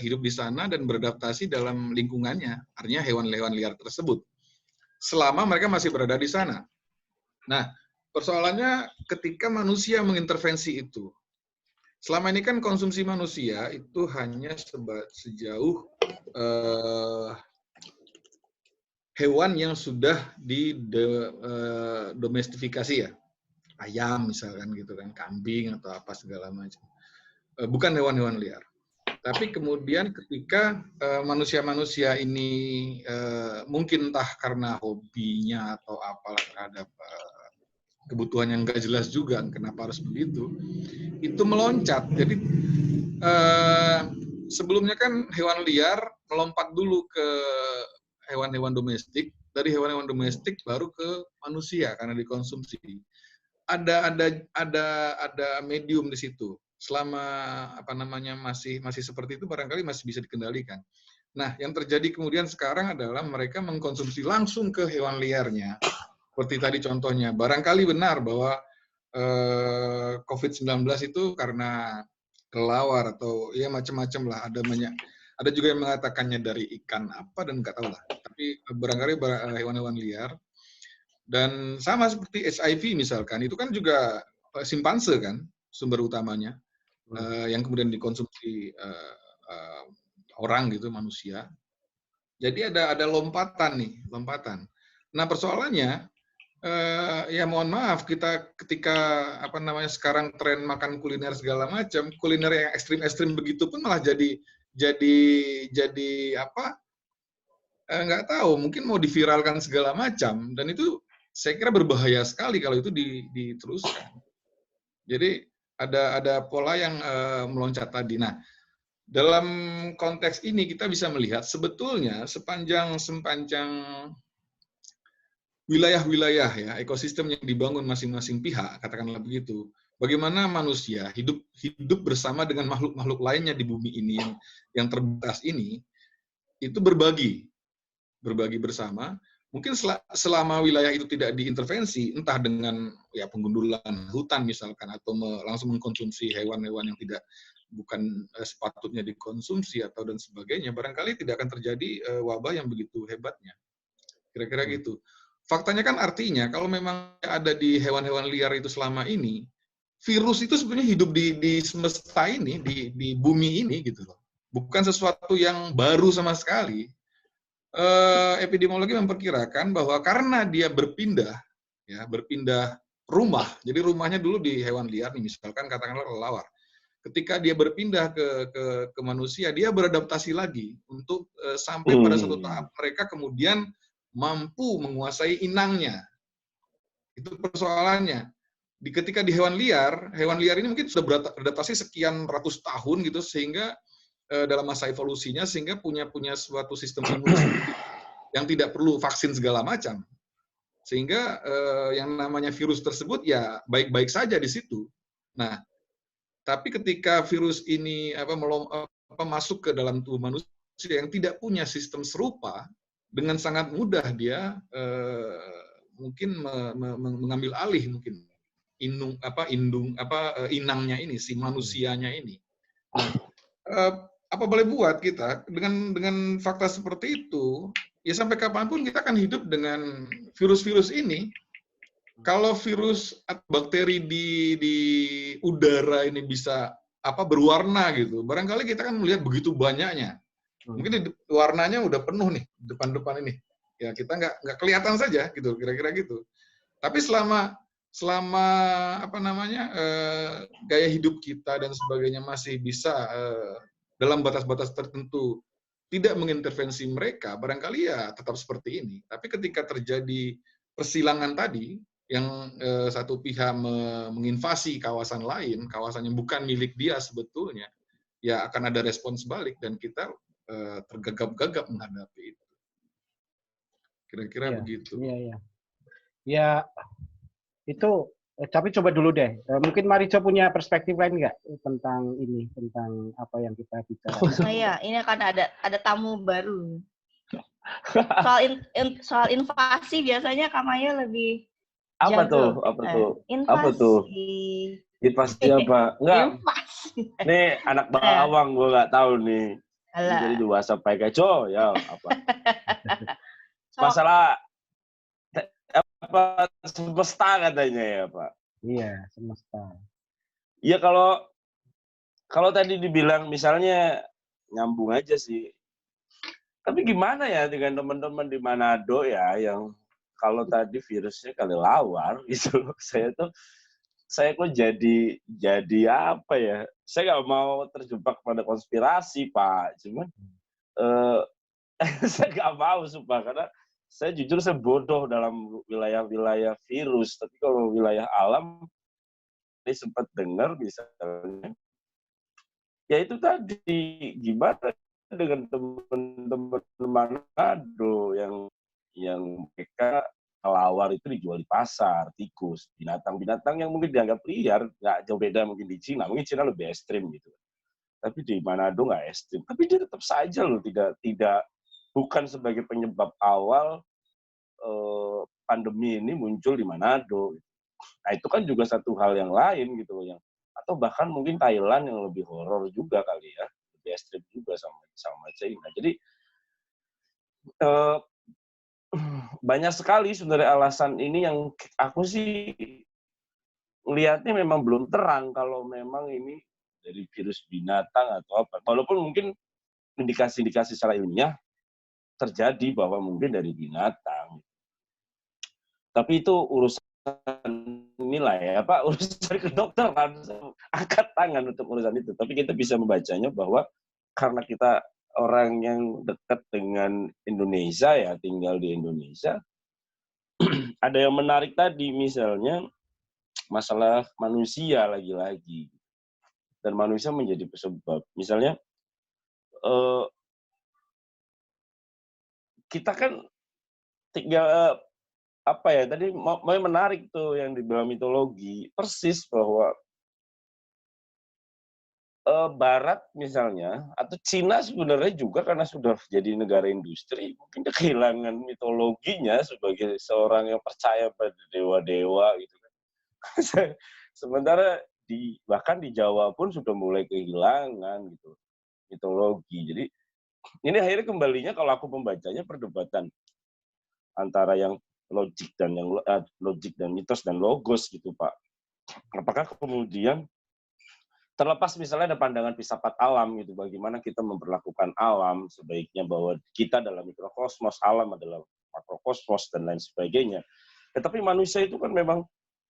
hidup di sana dan beradaptasi dalam lingkungannya. Artinya hewan-hewan liar tersebut selama mereka masih berada di sana. Nah, persoalannya ketika manusia mengintervensi itu. Selama ini kan konsumsi manusia itu hanya sejauh hewan yang sudah didomestifikasi ya. Ayam misalkan gitu kan, kambing atau apa segala macam. Bukan hewan-hewan liar. Tapi kemudian ketika manusia-manusia ini mungkin entah karena hobinya atau apalah terhadap kebutuhan yang nggak jelas juga, kenapa harus begitu, itu meloncat. Jadi sebelumnya kan hewan liar melompat dulu ke hewan-hewan domestik, dari hewan-hewan domestik baru ke manusia karena dikonsumsi. Ada medium di situ. Selama masih seperti itu barangkali masih bisa dikendalikan. Nah, yang terjadi kemudian sekarang adalah mereka mengkonsumsi langsung ke hewan liarnya. Seperti tadi contohnya, barangkali benar bahwa COVID-19 itu karena kelelawar atau ya macam-macam lah. Ada juga yang mengatakannya dari ikan apa dan nggak tahu lah. Tapi barangkali hewan-hewan liar. Dan sama seperti HIV misalkan, itu kan juga simpanse kan sumber utamanya. Yang kemudian dikonsumsi orang gitu, manusia. Jadi ada lompatan. Nah persoalannya, ya mohon maaf kita ketika sekarang tren makan kuliner segala macam, kuliner yang ekstrim begitu pun malah jadi nggak tahu, mungkin mau diviralkan segala macam, dan itu saya kira berbahaya sekali kalau itu diteruskan. Jadi ada pola yang meloncat tadi. Nah, dalam konteks ini kita bisa melihat sebetulnya sepanjang wilayah-wilayah ya, ekosistem yang dibangun masing-masing pihak, katakanlah begitu. Bagaimana manusia hidup bersama dengan makhluk-makhluk lainnya di bumi ini yang terbatas ini, itu berbagi bersama. Mungkin selama wilayah itu tidak diintervensi, entah dengan ya penggundulan hutan misalkan, atau langsung mengkonsumsi hewan-hewan yang bukan sepatutnya dikonsumsi atau dan sebagainya, barangkali tidak akan terjadi wabah yang begitu hebatnya. Kira-kira gitu. Faktanya kan artinya kalau memang ada di hewan-hewan liar itu selama ini, virus itu sebenarnya hidup di semesta ini, di bumi ini gitu loh. Bukan sesuatu yang baru sama sekali. Epidemiologi memperkirakan bahwa karena dia berpindah rumah, jadi rumahnya dulu di hewan liar nih, misalkan katakanlah kelelawar. Ketika dia berpindah ke manusia, dia beradaptasi lagi untuk sampai pada satu tahap mereka kemudian mampu menguasai inangnya. Itu persoalannya. Ketika di hewan liar ini mungkin sudah beradaptasi sekian ratus tahun gitu, sehingga dalam masa evolusinya sehingga punya suatu sistem imun yang tidak perlu vaksin segala macam, sehingga yang namanya virus tersebut ya baik-baik saja di situ. Nah, tapi ketika virus ini masuk ke dalam tubuh manusia yang tidak punya sistem serupa, dengan sangat mudah dia mungkin mengambil alih mungkin inangnya ini, si manusianya ini. Nah, apa boleh buat kita dengan fakta seperti itu, ya sampai kapanpun kita akan hidup dengan virus-virus ini. Kalau virus atau bakteri di udara ini bisa berwarna gitu, barangkali kita kan melihat begitu banyaknya. Mungkin warnanya udah penuh nih depan ini. Ya kita nggak kelihatan saja gitu, kira-kira gitu. Tapi selama gaya hidup kita dan sebagainya masih bisa dalam batas-batas tertentu tidak mengintervensi mereka, barangkali ya tetap seperti ini. Tapi ketika terjadi persilangan tadi, yang satu pihak menginvasi kawasan lain, kawasan yang bukan milik dia sebetulnya, ya akan ada respons balik dan kita tergagap-gagap menghadapi itu. Kira-kira begitu. Ya, Itu tapi coba dulu deh. Mungkin Marijo punya perspektif lain nggak tentang ini, tentang apa yang kita bicarakan? Nah ya, ini akan ada tamu baru. Soal invasi biasanya Kamaya lebih Apa tuh? jago. Apa tuh? Invasi. Apa tuh? Invasi apa? Enggak. Invasi. Nih anak bawang gue nggak tahu nih. Jadi di WhatsApp pakai ya apa? Masalah apa semesta katanya ya Pak? Iya, semesta. Iya kalau tadi dibilang misalnya nyambung aja sih. Tapi gimana ya dengan teman-teman di Manado ya yang kalau tadi virusnya kali lawar gitu. Saya kok jadi apa ya? Saya nggak mau terjebak pada konspirasi Pak. Cuman saya nggak mau sumpah karena saya jujur saya bodoh dalam wilayah-wilayah virus. Tapi kalau wilayah alam ini sempat dengar misalnya, ya itu tadi gimana dengan teman-teman Manado yang mereka kelawar itu dijual di pasar, tikus, binatang-binatang yang mungkin dianggap liar, nggak jauh beda mungkin di Cina, mungkin Cina lebih ekstrim gitu. Tapi di Manado nggak ekstrim. Tapi dia tetap saja loh tidak bukan sebagai penyebab awal pandemi ini muncul di Manado. Nah itu kan juga satu hal yang lain gitu loh, yang atau bahkan mungkin Thailand yang lebih horor juga kali ya, lebih ekstrim juga sama China. Jadi banyak sekali sebenarnya alasan ini yang aku sih melihatnya memang belum terang kalau memang ini dari virus binatang atau apa. Walaupun mungkin indikasi-indikasi secara ilmiah terjadi bahwa mungkin dari binatang. Tapi itu urusan inilah ya Pak, urusan kedokteran, angkat tangan untuk urusan itu. Tapi kita bisa membacanya bahwa karena kita orang yang dekat dengan Indonesia ya, tinggal di Indonesia, ada yang menarik tadi misalnya masalah manusia lagi-lagi. Dan manusia menjadi penyebab. Misalnya kita kan tinggal apa ya tadi mau menarik tuh yang dibilang mitologi persis bahwa Barat misalnya atau Cina sebenarnya juga karena sudah jadi negara industri mungkin kehilangan mitologinya sebagai seorang yang percaya pada dewa-dewa gitu kan. Sementara bahkan di Jawa pun sudah mulai kehilangan gitu mitologi. Jadi ini akhirnya kembalinya kalau aku membacanya perdebatan antara yang logik dan mitos dan logos gitu Pak. Apakah kemudian terlepas misalnya ada pandangan filsafat alam gitu, bagaimana kita memperlakukan alam sebaiknya bahwa kita dalam mikrokosmos, alam adalah makrokosmos dan lain sebagainya. Tetapi manusia itu kan memang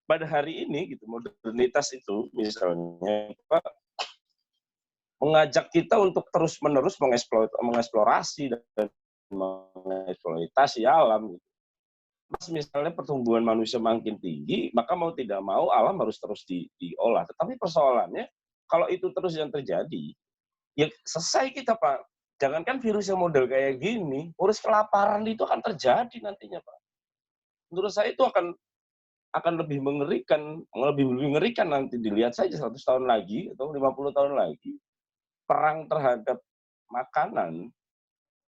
pada hari ini gitu modernitas itu misalnya Pak, mengajak kita untuk terus-menerus mengeksplorasi dan mengeksploitasi alam gitu. Misalnya pertumbuhan manusia makin tinggi, maka mau tidak mau alam harus terus diolah. Tetapi persoalannya, kalau itu terus yang terjadi, ya selesai kita Pak. Jangankan virus yang model kayak gini, urus kelaparan itu akan terjadi nantinya Pak. Menurut saya itu akan lebih mengerikan nanti dilihat saja 100 tahun lagi atau 50 tahun lagi. Perang terhadap makanan,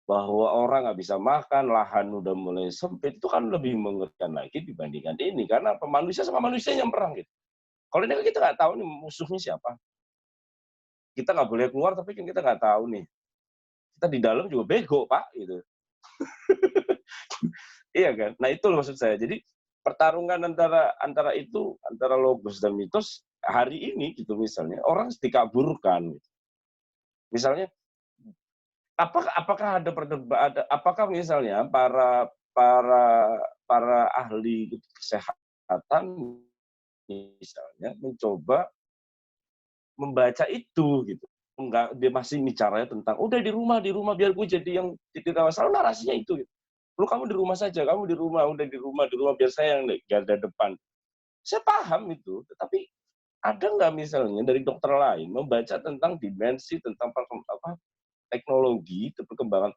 bahwa orang nggak bisa makan, lahan udah mulai sempit, itu kan lebih mengerikan lagi dibandingkan ini. Karena manusia sama manusia yang perang gitu. Kalau ini kan kita nggak tahu nih musuhnya siapa. Kita nggak boleh keluar, tapi kan kita nggak tahu nih. Kita di dalam juga bego, Pak. Gitu. Iya kan? Nah itu maksud saya. Jadi pertarungan antara logos dan mitos hari ini gitu misalnya, orang dikaburkan. Gitu. Misalnya, apakah apakah misalnya para ahli kesehatan misalnya mencoba membaca itu gitu, enggak, dia masih bicaranya tentang udah di rumah biar gue jadi yang jadi selalu narasinya itu gitu. Lu kamu di rumah saja, kamu di rumah biar saya yang garda depan. Saya paham itu, tetapi ada nggak misalnya dari dokter lain membaca tentang dimensi tentang teknologi, itu perkembangan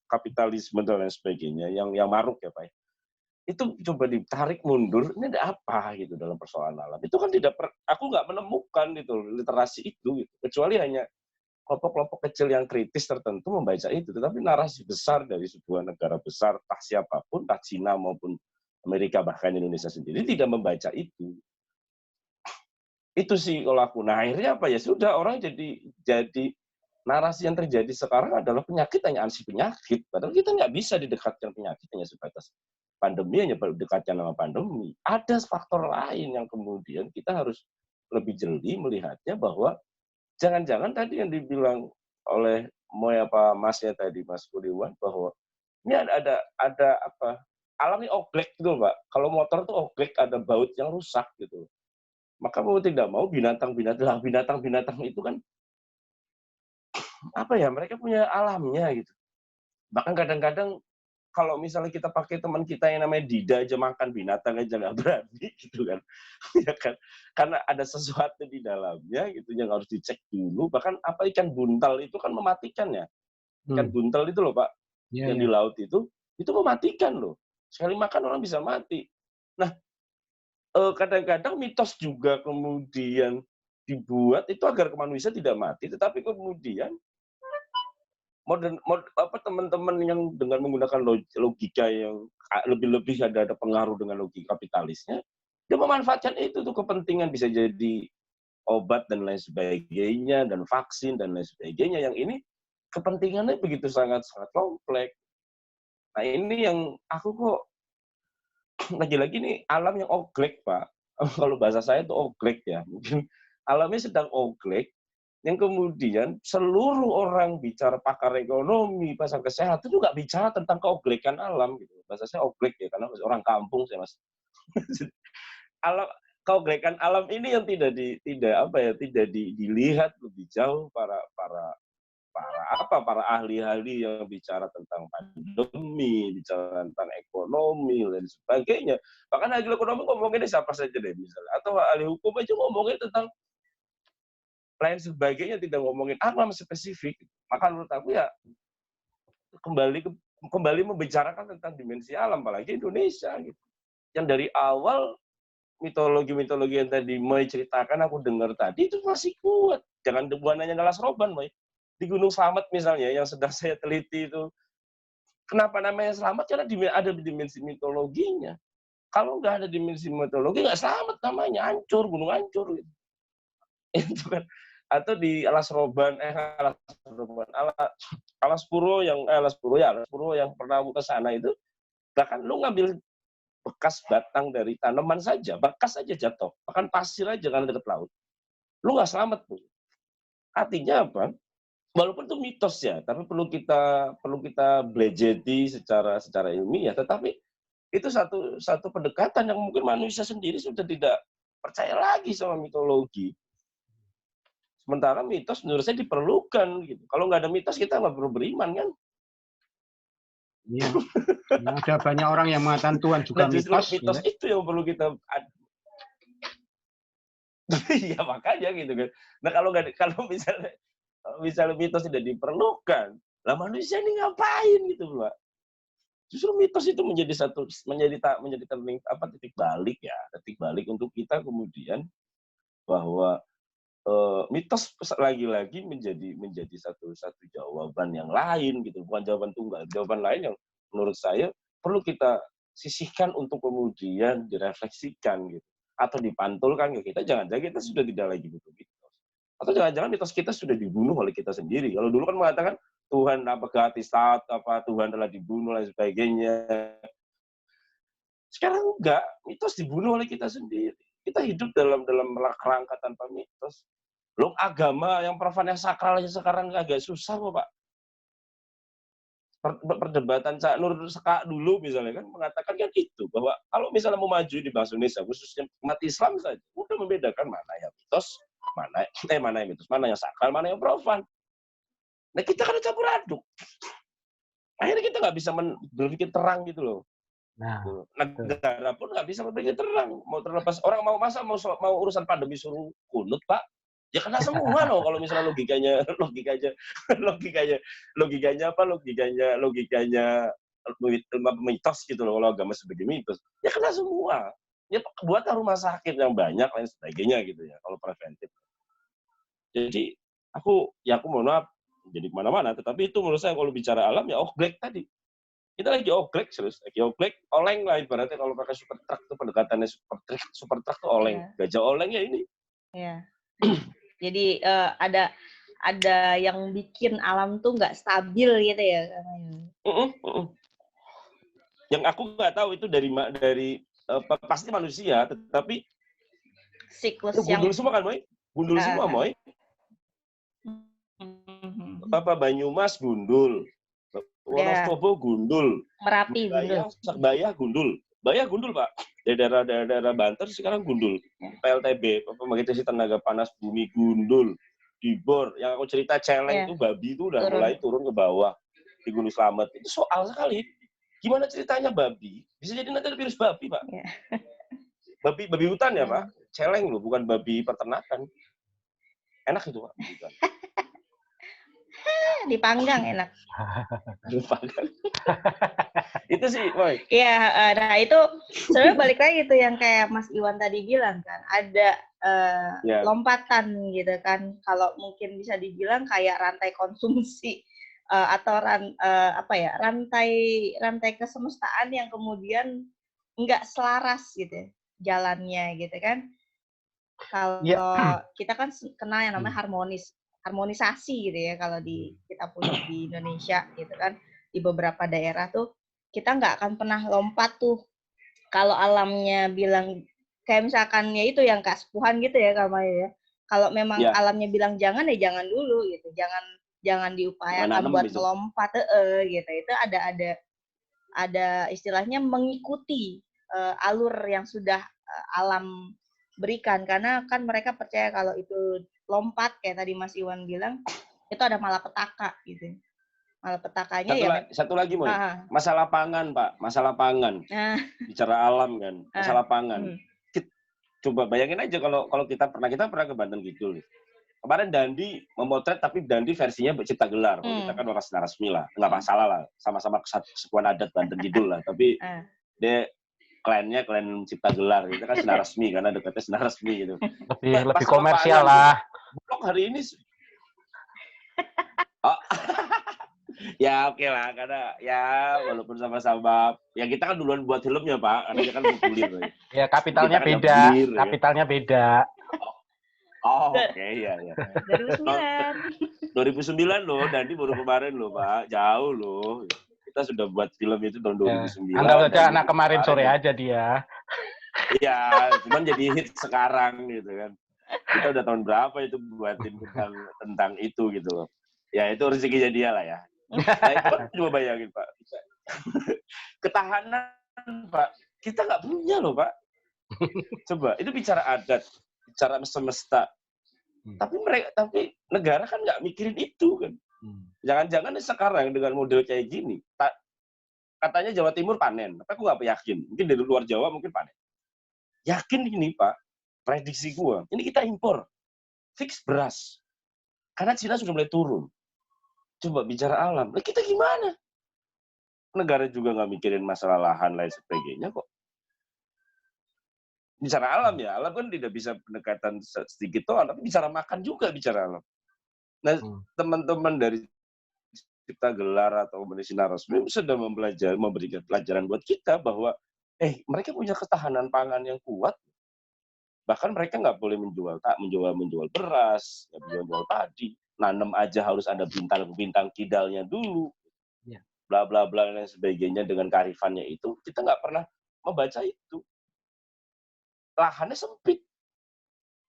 kapitalisme dan lain sebagainya yang maruk ya Pak. itu coba ditarik mundur, ini ada apa gitu dalam persoalan alam. Itu kan aku nggak menemukan itu literasi itu, gitu. Kecuali hanya kelompok-kelompok kecil yang kritis tertentu membaca itu. Tetapi narasi besar dari sebuah negara besar, entah siapapun, entah Cina maupun Amerika, bahkan Indonesia sendiri, tidak membaca itu. Itu sih kalau aku. Nah akhirnya apa ya, sudah orang jadi narasi yang terjadi sekarang adalah penyakit hanya ansi penyakit. Padahal kita nggak bisa didekatkan penyakit hanya sebatas pandemi, hanya berdekatkan sama pandemi. Ada faktor lain yang kemudian kita harus lebih jeli melihatnya, bahwa jangan-jangan tadi yang dibilang oleh Masnya tadi, Mas Kurniawan, bahwa ini ada apa, alam ini oglek gitu Pak. Kalau motor tuh oglek, ada baut yang rusak gitu. Maka mau tidak mau binatang-binatang itu kan apa ya, mereka punya alamnya gitu. Bahkan kadang-kadang kalau misalnya kita pakai teman kita yang namanya Dida aja makan binatang aja nggak berani gitu kan. Ya kan? Karena ada sesuatu di dalamnya gitu yang harus dicek dulu. Bahkan apa, ikan buntal itu kan mematikan ya. Ikan buntal itu loh Pak, yang di laut itu mematikan loh. Sekali makan orang bisa mati. Nah, kadang-kadang mitos juga kemudian dibuat itu agar manusia tidak mati, tetapi kemudian teman-teman yang dengan menggunakan logika yang lebih-lebih ada pengaruh dengan logika kapitalisnya, dia memanfaatkan itu tuh kepentingan, bisa jadi obat dan lain sebagainya, dan vaksin dan lain sebagainya, yang ini kepentingannya begitu sangat-sangat kompleks. Nah ini yang aku kok lagi-lagi nih alam yang oglek Pak. Kalau bahasa saya itu oglek ya. Mungkin alamnya sedang oglek, yang kemudian seluruh orang bicara pakar ekonomi, pasar kesehatan itu nggak bicara tentang keoglekan alam gitu. Bahasa saya oglek ya, karena orang kampung saya Mas. Alam, keoglekan alam ini yang tidak dilihat lebih jauh para ahli-ahli yang bicara tentang pandemi, bicara tentang ekonomi dan sebagainya. Bahkan ahli ekonomi ngomongin siapa saja deh misalnya, atau ahli hukum aja ngomongin tentang lain sebagainya, tidak ngomongin alam spesifik. Maka menurut aku ya kembali membicarakan tentang dimensi alam, apalagi Indonesia gitu. Yang dari awal mitologi-mitologi yang tadi Moy ceritakan, aku dengar tadi itu masih kuat. Jangan bukan hanya Nalas Roban, Moy. Di Gunung Slamet misalnya yang sedang saya teliti itu, kenapa namanya Slamet? Karena ada dimensi mitologinya. Kalau nggak ada dimensi mitologi, nggak Slamet namanya, hancur, gunung hancur gitu. Itu kan. Atau di Alas Puro yang pernah ke sana itu, bahkan lu ngambil bekas batang dari tanaman saja, bekas saja jatuh, bahkan pasir aja karena dekat laut, lu nggak selamat tuh. Artinya apa? Walaupun itu mitos ya, tapi perlu kita belajeti secara ilmiah. Tetapi itu satu pendekatan yang mungkin manusia sendiri sudah tidak percaya lagi sama mitologi. Sementara mitos menurut saya diperlukan gitu. Kalau nggak ada mitos kita nggak perlu beriman kan? Iya. Nah, ada banyak orang yang mengatakan Tuhan juga mitos. Mitos ya? Itu yang perlu kita. Iya makanya gitu kan. Nah kalau misalnya mitos tidak diperlukan, lah manusia ini ngapain gitu Pak? Justru mitos itu menjadi titik balik untuk kita kemudian bahwa mitos lagi-lagi menjadi satu jawaban yang lain gitu, bukan jawaban tunggal, jawaban lain yang menurut saya perlu kita sisihkan untuk kemudian direfleksikan gitu, atau dipantulkan ke kita. Jangan-jangan kita sudah tidak lagi butuh mitos, atau jangan-jangan mitos kita sudah dibunuh oleh kita sendiri. Kalau dulu kan mengatakan Tuhan Tuhan telah dibunuh dan sebagainya. Sekarang enggak, mitos dibunuh oleh kita sendiri. Kita hidup dalam kerangka tanpa mitos. Loh, agama yang profan yang sakral aja sekarang agak susah kok, Pak. Perdebatan Cak Nur Sekak dulu misalnya kan mengatakan kan itu, bahwa kalau misalnya mau maju di bangsa Indonesia, khususnya umat Islam saja, udah membedakan mana yang mitos, mana yang mitos, mana yang sakral, mana yang profan. Nah kita kan campur aduk. Akhirnya kita nggak bisa berpikir terang gitu loh. Nah, negara pun nggak bisa berpikir terang. Mau terlepas orang mau urusan pandemi suruh kunut Pak, ya kena semua loh. Kalau misalnya logikanya mitos gitu loh, kalau agama sebagai mitos. Ya kena semua. Ya buat rumah sakit yang banyak lain sebagainya gitu ya, kalau preventif. Jadi aku mohon maaf jadi kemana-mana, tetapi itu menurut saya kalau bicara alam ya oglek tadi. Kita lagi oglek, serius. Lagi oglek, oleng lah ibaratnya kalau pakai super truck tuh pendekatannya super truck tuh oleng. Gajah oleng ya ini. Iya. Jadi ada yang bikin alam tuh nggak stabil gitu ya. Yang aku nggak tahu itu dari pasti manusia, tetapi siklus gundul semua kan, Moy? Gundul semua, Moy. Banyumas gundul. Wonosobo gundul. Merapi gundul. Bayah gundul. Bayah gundul, Pak. Dari daerah Banten sekarang gundul. PLTB, pembangkit tenaga panas bumi gundul. Di Bor, yang aku cerita Celeng itu babi itu udah mulai turun ke bawah di Gunung Slamet. Itu soal sekali. Gimana ceritanya babi? Bisa jadi nanti ada virus babi, Pak. Babi hutan ya, Pak. Celeng loh, bukan babi peternakan. Enak itu, Pak. Dipanggang enak. Dipanggang. Itu sih, Boy. Iya, nah itu sebenarnya balik lagi tuh yang kayak Mas Iwan tadi bilang kan, ada lompatan gitu kan. Kalau mungkin bisa dibilang kayak rantai konsumsi atau rantai kesemestaan yang kemudian nggak selaras gitu jalannya gitu kan. Kalau kita kan kenal yang namanya harmonisasi gitu ya kalau kita punya di Indonesia gitu kan, di beberapa daerah tuh kita nggak akan pernah lompat tuh kalau alamnya bilang kayak misalkan ya itu yang Kak Sepuhan gitu ya Kak Maya ya, kalau memang alamnya bilang jangan ya jangan dulu gitu, jangan diupayakan buat melompat gitu. Itu ada istilahnya mengikuti alur yang sudah alam berikan, karena kan mereka percaya kalau itu lompat kayak tadi Mas Iwan bilang itu ada malapetaka gitu. Malapetakanya satu lagi Moy. Masalah pangan, Pak. Masalah pangan. Bicara alam kan, masalah pangan. Coba bayangin aja kalau kita pernah ke Banten Kidul. Kemarin Dandi memotret, tapi Dandi versinya Cipta Gelar. Kalau kita kan orang senar resmi lah, nggak masalah lah, sama-sama kesatuan adat Banten Kidul lah. Tapi dia klan Cipta Gelar, itu kan senar resmi karena dekatnya senar resmi gitu. Lebih komersial lah. Blok hari ini. Ya oke lah, karena ya walaupun sama-sama ya kita kan duluan buat filmnya Pak, karena dia kan populer. Ya kapitalnya beda, kapitalnya beda. Oh oke, ya. 2009 loh, Dandi baru kemarin loh Pak, jauh loh. Kita sudah buat film itu tahun 2009. Anggap saja anak kemarin sore aja dia. Iya, cuman jadi hit sekarang gitu kan. Kita udah tahun berapa itu buatin tentang itu gitu loh. Ya itu rezekinya dia lah ya. Nah itu kan coba bayangin Pak. Ketahanan Pak, kita nggak punya loh Pak. Coba, itu bicara adat, bicara semesta. Tapi negara kan nggak mikirin itu kan. Jangan-jangan sekarang dengan model kayak gini, katanya Jawa Timur panen, tapi aku nggak yakin. Mungkin dari luar Jawa mungkin panen. Yakin ini Pak, prediksi gua, ini kita impor fix beras. Karena Cina sudah mulai turun. Coba bicara alam, nah, kita gimana? Negara juga nggak mikirin masalah lahan lain sebagainya kok. Bicara alam ya, alam kan tidak bisa pendekatan sedikit doang, tapi bicara makan juga bicara alam. Nah, teman-teman dari Cipta Gelar atau Sinar Resmi sudah memberikan pelajaran buat kita bahwa mereka punya ketahanan pangan yang kuat. Bahkan mereka nggak boleh menjual beras, nggak boleh menjual padi. Nanam aja harus ada bintang kidalnya dulu, bla bla bla dan sebagainya dengan kearifannya itu kita nggak pernah membaca itu. Lahannya sempit.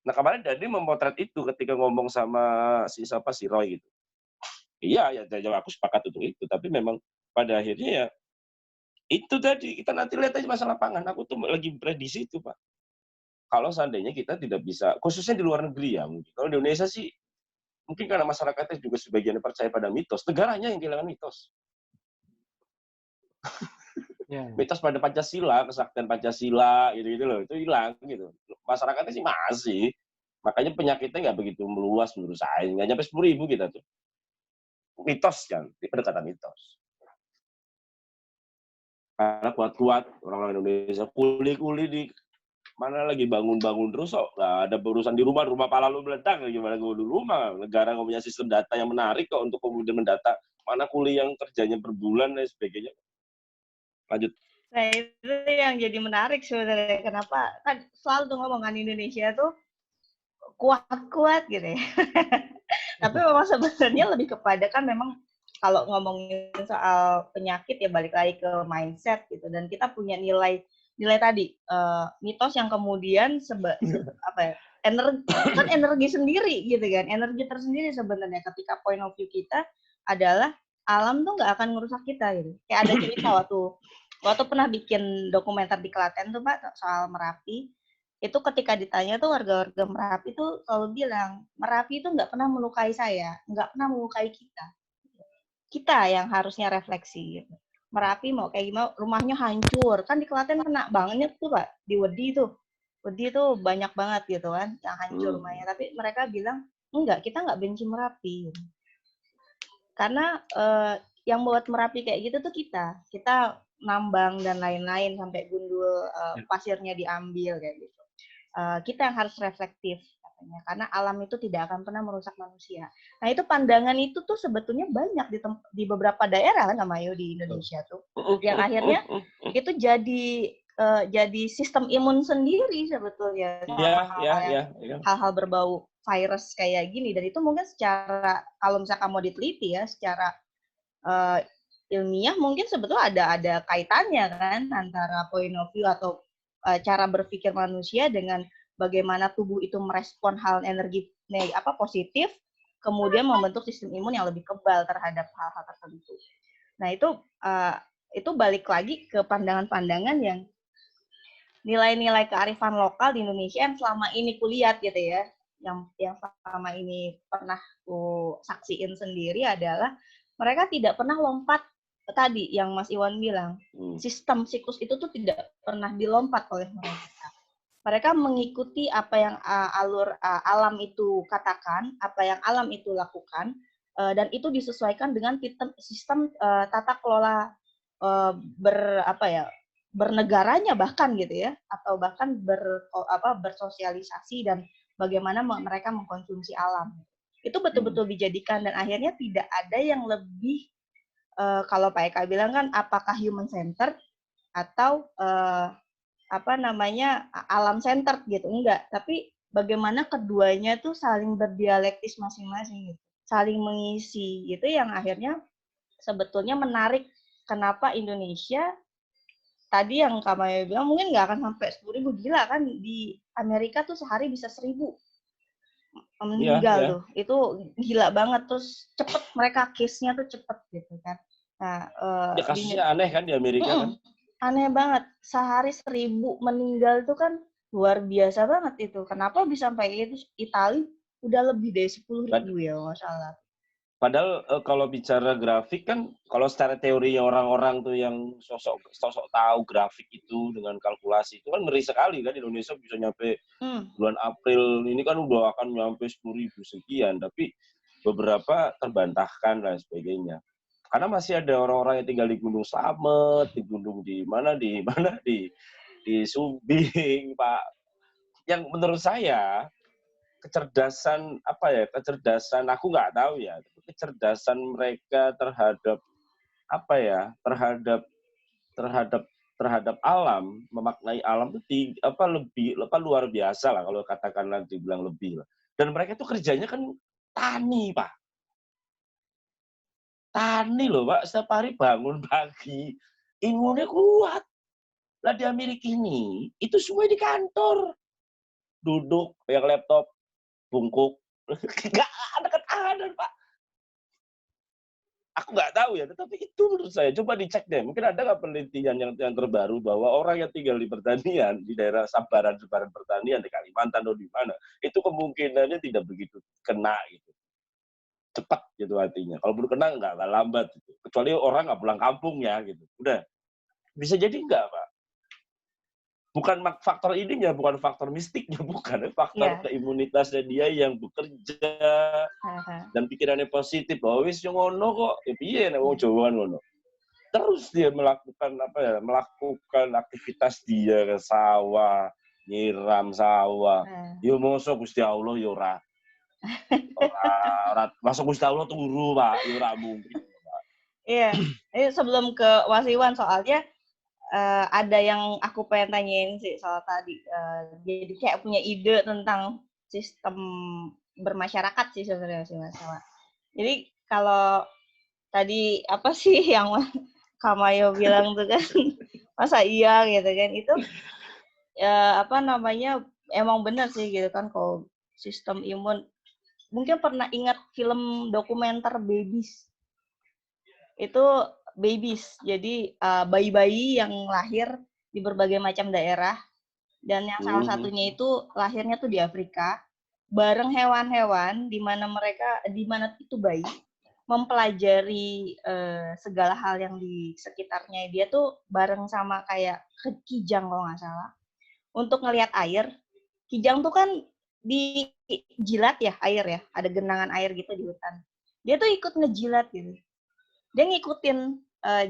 Nah kemarin Dandi memotret itu ketika ngomong sama si Roy gitu. Iya ya aku sepakat untuk itu, tapi memang pada akhirnya ya itu tadi kita nanti lihat aja masalah pangan. Aku tuh lagi prediksi itu Pak. Kalau seandainya kita tidak bisa, khususnya di luar negeri ya mungkin. Kalau di Indonesia sih mungkin karena masyarakatnya juga sebagian percaya pada mitos, negaranya yang kehilangan mitos. Mitos pada Pancasila, kesaktian Pancasila, gitu loh, itu hilang gitu. Masyarakatnya sih masih, makanya penyakitnya nggak begitu meluas menurut saya, nggak nyampe 10.000 kita tuh. Mitos kan, ini pendekatan mitos. Karena kuat-kuat orang-orang Indonesia, kuli-kuli di mana lagi bangun-bangun terus kok nggak ada urusan di rumah pala lu meledak, gimana gue di rumah, negara nggak punya sistem data yang menarik kok untuk kemudian mendata mana kuli yang kerjanya per bulan dan sebagainya. Lanjut. Nah itu yang jadi menarik sebenarnya, kenapa kan selalu tuh ngomongan Indonesia tuh kuat-kuat gitu ya. Tapi memang sebenarnya lebih kepada kan memang kalau ngomongin soal penyakit ya balik lagi ke mindset gitu, dan kita punya nilai tadi mitos yang kemudian energi sendiri gitu kan, energi tersendiri sebenarnya ketika point of view kita adalah alam tuh nggak akan ngerusak kita gitu. Kayak ada cerita waktu pernah bikin dokumenter di Klaten tuh Pak soal Merapi, itu ketika ditanya tuh warga-warga Merapi tuh selalu bilang Merapi itu nggak pernah melukai saya, nggak pernah melukai kita yang harusnya refleksi gitu. Merapi mau kayak gimana, rumahnya hancur. Kan di Klaten kena banget tuh Pak, di Wedi tuh banyak banget gitu kan, yang hancur rumahnya. Tapi mereka bilang, enggak, kita nggak benci Merapi. Karena yang buat Merapi kayak gitu tuh kita nambang dan lain-lain, sampai gundul pasirnya diambil kayak gitu. Kita yang harus reflektif. Karena alam itu tidak akan pernah merusak manusia. Nah itu pandangan itu tuh sebetulnya banyak di beberapa daerah kan Mayo di Indonesia tuh, yang akhirnya itu jadi sistem imun sendiri sebetulnya. Hal-hal berbau virus kayak gini, dan itu mungkin secara kalau misalkan mau diteliti ya secara ilmiah mungkin sebetulnya ada kaitannya kan antara point of view atau cara berpikir manusia dengan bagaimana tubuh itu merespon hal energi positif, kemudian membentuk sistem imun yang lebih kebal terhadap hal-hal tertentu. Nah itu balik lagi ke pandangan-pandangan yang nilai-nilai kearifan lokal di Indonesia yang selama ini kulihat gitu ya, yang selama ini pernah saksiin sendiri adalah mereka tidak pernah lompat tadi yang Mas Iwan bilang, sistem siklus itu tuh tidak pernah dilompat oleh mereka. Mereka mengikuti apa yang alam itu katakan, apa yang alam itu lakukan, dan itu disesuaikan dengan sistem tata kelola bernegaranya bahkan gitu ya, atau bahkan bersosialisasi dan bagaimana mereka mengkonsumsi alam. Itu betul-betul dijadikan, dan akhirnya tidak ada yang lebih kalau Pak Eka bilang kan apakah human centered atau alam centered gitu, enggak, tapi bagaimana keduanya tuh saling berdialektis masing-masing gitu, saling mengisi, itu yang akhirnya sebetulnya menarik kenapa Indonesia tadi yang Kak Maya bilang mungkin nggak akan sampai 10.000, gila kan di Amerika tuh sehari bisa 1.000 meninggal tuh, itu gila banget, terus cepet mereka case-nya tuh cepet gitu kan. Nah, kasusnya aneh kan di Amerika kan. Aneh banget, sehari 1.000 meninggal itu kan luar biasa banget itu. Kenapa bisa sampai itu? Itali udah lebih dari 10.000 ya, nggak salah. Padahal kalau bicara grafik kan, kalau secara teori orang-orang tuh yang sosok tahu grafik itu dengan kalkulasi itu kan ngeri sekali kan, Indonesia bisa nyampe bulan April ini kan udah akan nyampe 10.000 sekian, tapi beberapa terbantahkan dan sebagainya. Karena masih ada orang-orang yang tinggal di Gunung Slamet, di gunung di Sumbing, Pak. Yang menurut saya kecerdasan aku nggak tahu ya, kecerdasan mereka terhadap terhadap alam, memaknai alam itu lebih luar biasa lah kalau katakanlah dibilang lebih lah. Dan mereka itu kerjanya kan tani, Pak. Tani loh, Pak, setiap hari bangun pagi, imunnya kuat. Lah di Amerika ini, itu semua di kantor. Duduk, pegang laptop, bungkuk. Nggak ada ketahanan, Pak. Aku nggak tahu ya, tetapi itu menurut saya. Coba dicek deh, mungkin ada nggak penelitian yang terbaru bahwa orang yang tinggal di pertanian, di daerah sebaran pertanian, di Kalimantan atau di mana, itu kemungkinannya tidak begitu kena gitu. Cepat gitu artinya. Kalau belum kena nggak lambat gitu. Kecuali orang nggak pulang kampung ya gitu. Udah. Bisa jadi nggak, Pak? Bukan faktor ininya, bukan faktor mistiknya, bukan. Faktor keimunitasnya dia yang bekerja dan pikirannya positif. Bahwa wis yo ngono kok. Ya piye nek wong Jawa ngono. terus dia melakukan melakukan aktivitas dia ke sawah, nyiram sawah. Yo mosok Gusti Allah yo ora. Ora masuk Gusti Allah turu, Pak. Yo ora mungkin, Pak. Iya. Ini sebelum ke Mas Iwan soalnya ada yang aku pengen tanyain sih soal tadi. Jadi kayak punya ide tentang sistem bermasyarakat sih sebenarnya sih Mas Iwan. Jadi kalau tadi apa sih yang Kamayo bilang tuh kan, masa iya gitu kan, itu emang benar sih gitu kan, kalau sistem imun, mungkin pernah ingat film dokumenter Babies, itu Babies, jadi bayi-bayi yang lahir di berbagai macam daerah, dan yang salah satunya itu lahirnya tuh di Afrika, bareng hewan-hewan, di mana itu bayi mempelajari segala hal yang di sekitarnya. Dia tuh bareng sama kayak kijang kalau nggak salah. Untuk ngelihat air, kijang tuh kan dijilat ya air ya, ada genangan air gitu di hutan. Dia tuh ikut ngejilat gitu. Dia ngikutin,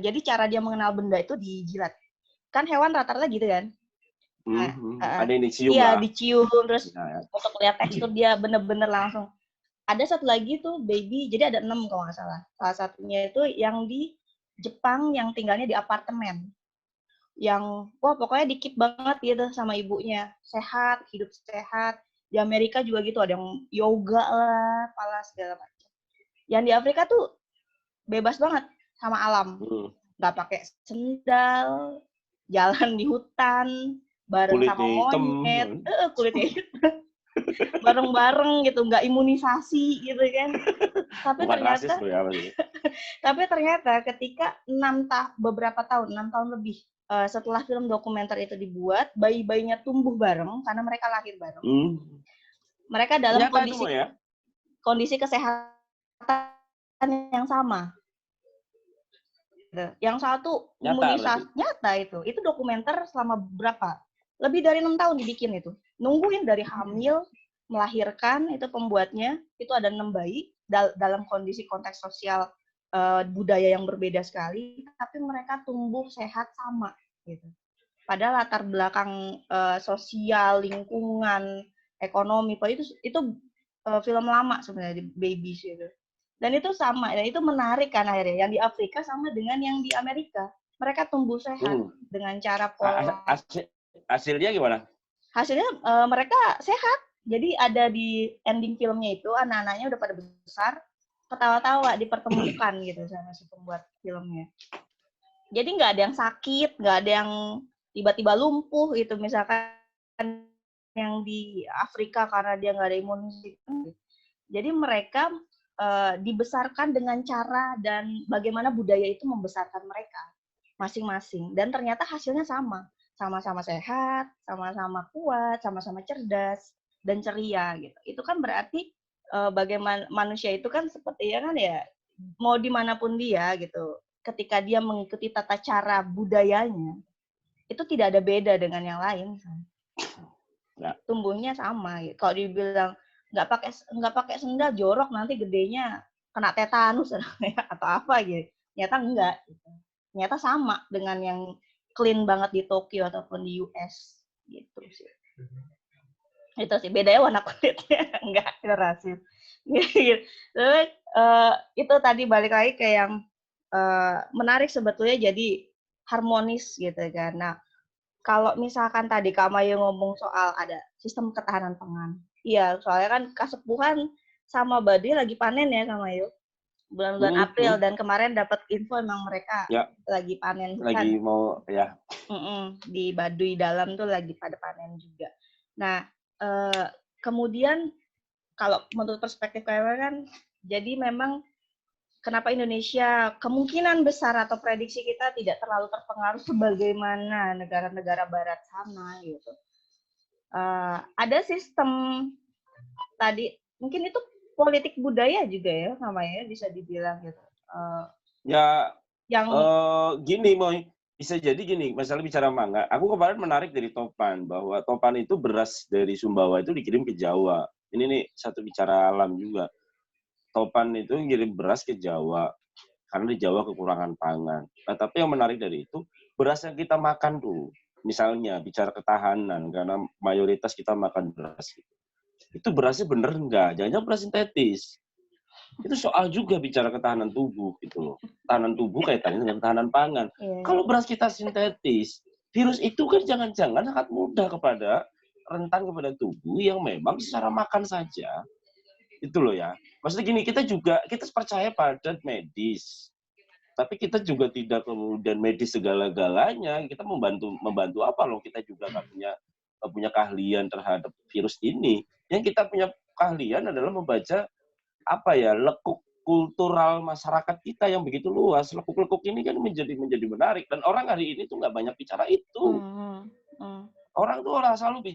jadi cara dia mengenal benda itu dijilat. Kan hewan rata-rata gitu kan. Ada yang dicium iya, lah. Dicium, terus untuk lihat tekstur dia bener-bener langsung. Ada satu lagi tuh baby, jadi ada 6 kalau nggak salah. Salah satunya itu yang di Jepang yang tinggalnya di apartemen. Yang, pokoknya dikit banget gitu sama ibunya. Sehat, hidup sehat. Di Amerika juga gitu, ada yang yoga lah, apalah segala macam. Yang di Afrika tuh bebas banget sama alam. Nggak pakai sendal, jalan di hutan, bareng kulitnya sama monyet. Kulitnya hitam. Bareng-bareng gitu, nggak imunisasi gitu kan. Tapi ternyata ketika beberapa tahun, 6 tahun lebih setelah film dokumenter itu dibuat, bayi-bayinya tumbuh bareng karena mereka lahir bareng. Mereka dalam kondisi kesehatan yang sama. Yang satu imunisasi nyata itu dokumenter selama berapa? Lebih dari 6 tahun dibikin itu. Nungguin dari hamil, melahirkan, itu pembuatnya, itu ada 6 bayi dalam kondisi konteks sosial budaya yang berbeda sekali, tapi mereka tumbuh sehat sama gitu. Padahal latar belakang sosial, lingkungan, ekonomi, itu film lama sebenarnya, di Babies gitu. Dan itu sama, dan itu menarik kan akhirnya. Yang di Afrika sama dengan yang di Amerika. Mereka tumbuh sehat dengan cara pola. Hasilnya gimana? Hasilnya mereka sehat. Jadi ada di ending filmnya itu, anak-anaknya udah pada besar, ketawa-tawa, dipertemukan gitu sama si pembuat filmnya. Jadi nggak ada yang sakit, nggak ada yang tiba-tiba lumpuh gitu, misalkan yang di Afrika karena dia nggak ada imunisasi. Jadi mereka dibesarkan dengan cara dan bagaimana budaya itu membesarkan mereka masing-masing. Dan ternyata hasilnya sama. Sama-sama sehat, sama-sama kuat, sama-sama cerdas, dan ceria gitu. Itu kan berarti bagaimana manusia itu kan seperti ya kan ya, mau dimanapun dia gitu, ketika dia mengikuti tata cara budayanya, itu tidak ada beda dengan yang lain. Tumbuhnya sama gitu. Kalau dibilang nggak pakai sendal jorok, nanti gedenya kena tetanus atau apa gitu. Ternyata enggak gitu. Ternyata sama dengan yang clean banget di Tokyo ataupun di US gitu sih. Itu sih bedanya warna kulitnya, enggak rasis. Tapi itu tadi balik lagi ke yang menarik sebetulnya, jadi harmonis gitu kan. Nah, kalau misalkan tadi Kak Mayu ngomong soal ada sistem ketahanan pangan. Iya, soalnya kan Kasepuhan sama Badri lagi panen ya Kak Mayu. Bulan-bulan April, dan kemarin dapat info emang mereka lagi panen hutan. Lagi mau ya. Di Baduy Dalam tuh lagi pada panen juga. Nah, kemudian kalau menurut perspektif kalian kan, jadi memang kenapa Indonesia kemungkinan besar atau prediksi kita tidak terlalu terpengaruh sebagaimana negara-negara barat sana gitu. Ada sistem tadi, mungkin itu politik budaya juga ya namanya, bisa dibilang gitu. Gini Moy, bisa jadi gini, masalah bicara mangga. Aku kemarin menarik dari Topan, bahwa Topan itu beras dari Sumbawa itu dikirim ke Jawa. Ini nih satu bicara alam juga. Topan itu ngirim beras ke Jawa. karena di Jawa kekurangan pangan. Nah, tapi yang menarik dari itu, beras yang kita makan tuh, misalnya bicara ketahanan, karena mayoritas kita makan beras. Itu berasnya bener enggak? Jangan-jangan beras sintetis. Itu soal juga bicara ketahanan tubuh gitu loh. Ketahanan tubuh kaitannya dengan ketahanan pangan. Kalau beras kita sintetis, virus itu kan jangan-jangan sangat mudah rentan kepada tubuh yang memang secara makan saja. Itu loh ya. Maksudnya gini, kita percaya pada medis. Tapi kita juga tidak kemudian medis segala-galanya. Kita membantu apa loh? Kita juga nggak punya keahlian terhadap virus ini. Yang kita punya keahlian adalah membaca lekuk kultural masyarakat kita yang begitu luas. Lekuk-lekuk ini kan menjadi menarik, dan orang hari ini tuh nggak banyak bicara itu. Orang tuh selalu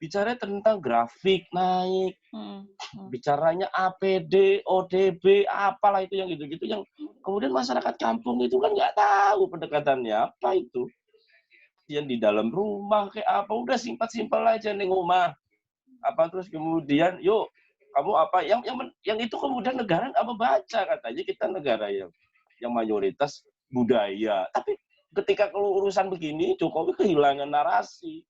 bicara tentang grafik naik, bicaranya APD, ODB, apalah itu yang gitu-gitu, yang kemudian masyarakat kampung itu kan nggak tahu pendekatannya apa itu. Yang di dalam rumah kayak apa, udah simpel aja nih rumah. Terus kemudian yuk kamu apa yang itu kemudian negara nggak membaca, katanya kita negara yang mayoritas budaya, tapi ketika urusan begini Jokowi kehilangan narasi,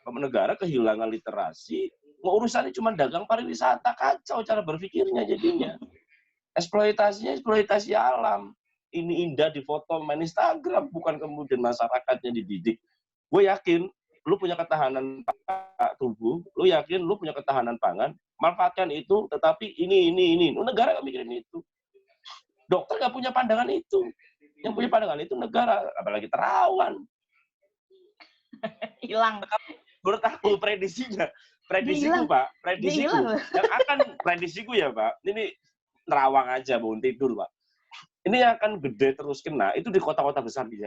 negara kehilangan literasi, mau urusannya cuma dagang pariwisata, kacau cara berpikirnya jadinya, eksploitasi alam, ini indah di foto main Instagram, bukan kemudian masyarakatnya dididik. Gue yakin lu punya ketahanan tubuh, lu yakin lu punya ketahanan pangan, manfaatkan itu, tetapi ini. Negara nggak mikirin itu. Dokter nggak punya pandangan itu. Yang punya pandangan itu negara, apalagi terawan. Hilang. Menurut aku prediksiku, Pak. Prediksiku. Yang akan prediksiku ya, Pak. Ini nerawang aja, bangun tidur, Pak. Ini yang akan gede terus kena, itu di kota-kota besar di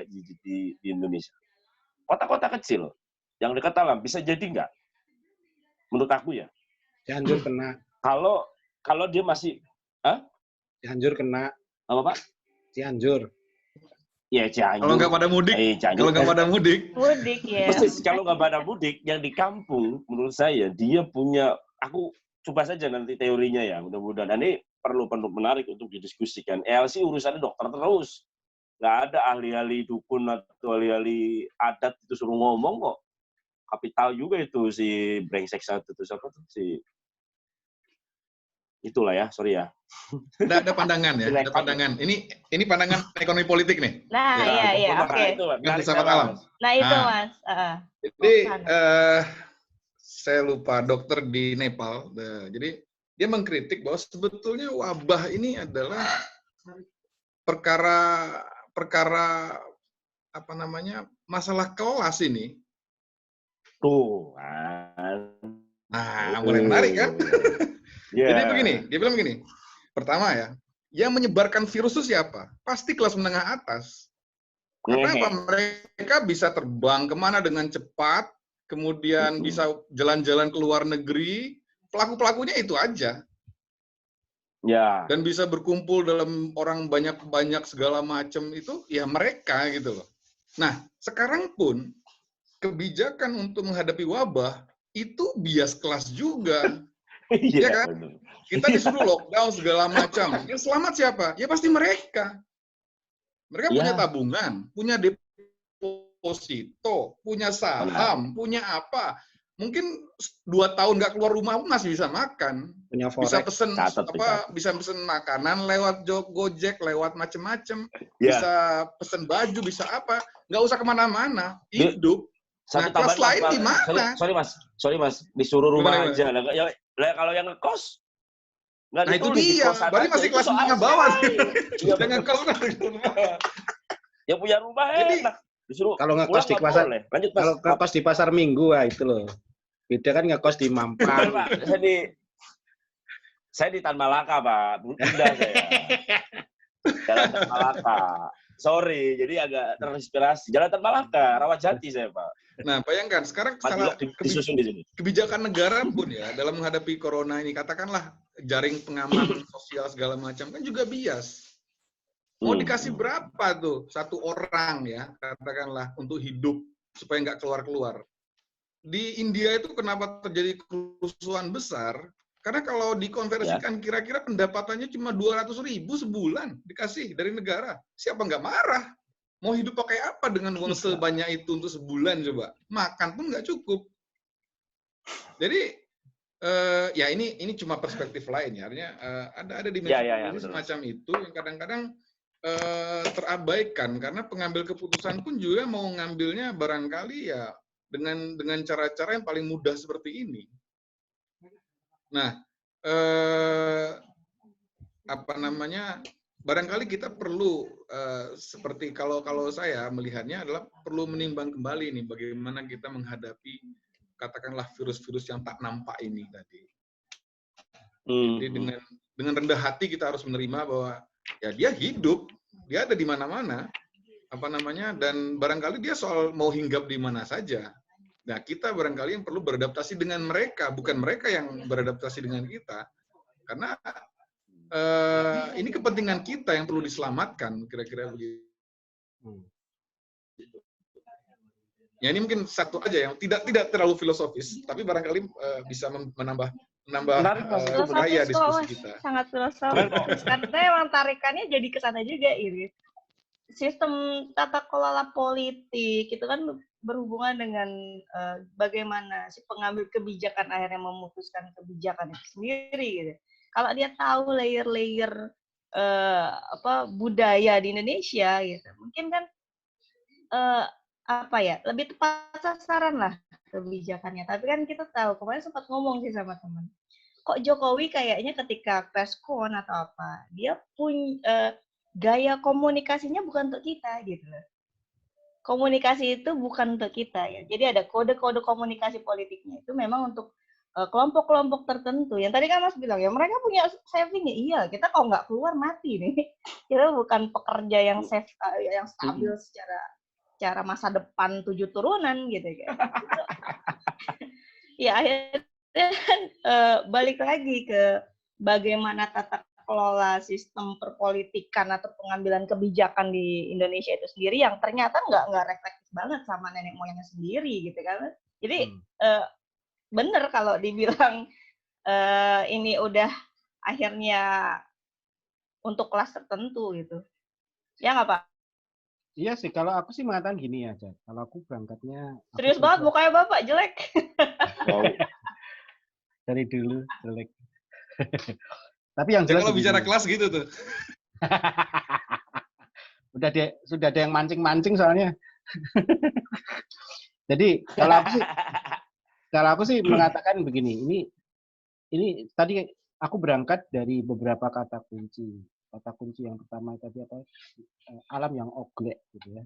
Indonesia. Kota-kota kecil, yang dekat alam, bisa jadi nggak? Menurut aku ya. Cianjur kena. Kalau dia masih, Cianjur kena. Apa Pak? Cianjur. Ya Cianjur. Kalau nggak pada mudik. Kalau nggak pada mudik. Mudik ya. Persis, kalau nggak pada mudik, yang di kampung, menurut saya dia punya. Aku coba saja nanti teorinya ya, mudah-mudahan. Ini perlu menarik untuk didiskusikan. LC urusannya dokter terus. Nggak ada ahli-ahli dukun atau ahli-ahli adat itu suruh ngomong kok. Kapital juga itu si brengsek satu itu siapa tuh si itulah ya, sorry ya. Ada pandangan ya, ada pandangan. Ini pandangan ekonomi politik nih. Nah, iya, oke. Filsafat alam. Nah, itu Mas. Jadi saya lupa dokter di Nepal. Jadi dia mengkritik bahwa sebetulnya wabah ini adalah perkara masalah kelas ini. Tuh. Nah, mulai menarik kan? Yeah. Jadi begini, dia bilang begini. Pertama ya, yang menyebarkan virus itu siapa? Pasti kelas menengah atas. Karena apa? Mereka bisa terbang kemana dengan cepat, kemudian bisa jalan-jalan ke luar negeri. Pelaku-pelakunya itu aja. Ya. Dan bisa berkumpul dalam orang banyak-banyak segala macam itu, ya mereka gitu loh. Nah, sekarang pun kebijakan untuk menghadapi wabah itu bias kelas juga. Iya kan? Bener. Kita disuruh lockdown segala macam. Yang selamat siapa? Ya pasti mereka. Mereka punya tabungan, punya deposito, punya saham, punya apa. Mungkin 2 tahun nggak keluar rumah pun masih bisa makan. Punya forex. Bisa pesen bisa pesen makanan lewat Gojek, lewat macam-macam. Bisa pesen baju, bisa apa. Nggak usah kemana-mana. Hidup. Nah, kelas lain di mana? Sorry mas, disuruh rumah aja. Kalau yang ngekos, nah itu dia, berarti masih kelas menengah bawah. Yang ngekos yang punya rumah enak. Disuruh kalau ngekos di pasar, kalau ngekos di pasar Minggu, itu loh. Beda kan ngekos di Mampang. Saya di Tan Malaka, Pak. Pindah saya. Jalan Tan Malaka. Sorry, jadi agak terinspirasi. Jalan Tan Malaka, Rawajati saya, Pak. Nah, bayangkan sekarang kebijakan negara pun ya dalam menghadapi corona ini, katakanlah jaring pengaman sosial segala macam kan juga bias. Mau dikasih berapa tuh satu orang ya, katakanlah untuk hidup supaya nggak keluar-keluar. Di India itu kenapa terjadi kerusuhan besar? Karena kalau dikonversikan kira-kira pendapatannya cuma 200.000 sebulan dikasih dari negara. Siapa nggak marah? Mau hidup pakai apa dengan uang sebanyak itu untuk sebulan coba? Makan pun nggak cukup. Jadi ya ini cuma perspektif lain ya. Artinya ada dimensi semacam itu yang kadang-kadang terabaikan karena pengambil keputusan pun juga mau ngambilnya barangkali ya dengan cara-cara yang paling mudah seperti ini. Nah, barangkali kita perlu seperti kalau saya melihatnya adalah perlu menimbang kembali nih bagaimana kita menghadapi katakanlah virus-virus yang tak nampak ini tadi. Jadi dengan rendah hati kita harus menerima bahwa ya dia hidup, dia ada di mana-mana, dan barangkali dia soal mau hinggap di mana saja. Nah, kita barangkali yang perlu beradaptasi dengan mereka, bukan mereka yang beradaptasi dengan kita. Karena ini kepentingan kita yang perlu diselamatkan, kira-kira begitu. Ya ini mungkin satu aja yang tidak terlalu filosofis, tapi barangkali bisa menambah gaya diskusi kita. Sangat filosofis, karena emang tarikannya jadi ke sana juga ini. Sistem tata kelola politik itu kan berhubungan dengan bagaimana si pengambil kebijakan akhirnya memutuskan kebijakan itu sendiri gitu. Kalau dia tahu layer-layer budaya di Indonesia gitu, mungkin kan lebih tepat sasaran lah kebijakannya. Tapi kan kita tahu, kemarin sempat ngomong sih sama teman, kok Jokowi kayaknya ketika preskon atau apa, dia punya gaya komunikasinya bukan untuk kita gitu loh. Komunikasi itu bukan untuk kita ya. Jadi ada kode-kode komunikasi politiknya itu memang untuk kelompok-kelompok tertentu. Yang tadi kan Mas bilang ya mereka punya saving ya. Iya, kita kalau nggak keluar mati nih. Kita bukan pekerja yang safe, yang stabil secara masa depan 7 turunan gitu kan. Ya akhirnya kan balik lagi ke bagaimana tata kelola sistem perpolitikan atau pengambilan kebijakan di Indonesia itu sendiri yang ternyata nggak reflektif banget sama nenek moyangnya sendiri gitu kan. Jadi bener kalau dibilang ini udah akhirnya untuk kelas tertentu gitu. Ya nggak Pak? Iya sih, kalau aku sih mengatakan gini aja. Kalau aku berangkatnya... Serius banget mukanya Bapak, jelek. Dari dulu, jelek. Tapi yang jelas kalau bicara kelas gitu tuh. Sudah ada yang mancing-mancing soalnya. Jadi kalau aku sih mengatakan begini, ini tadi aku berangkat dari beberapa kata kunci. Kata kunci yang pertama tadi alam yang oglek gitu ya.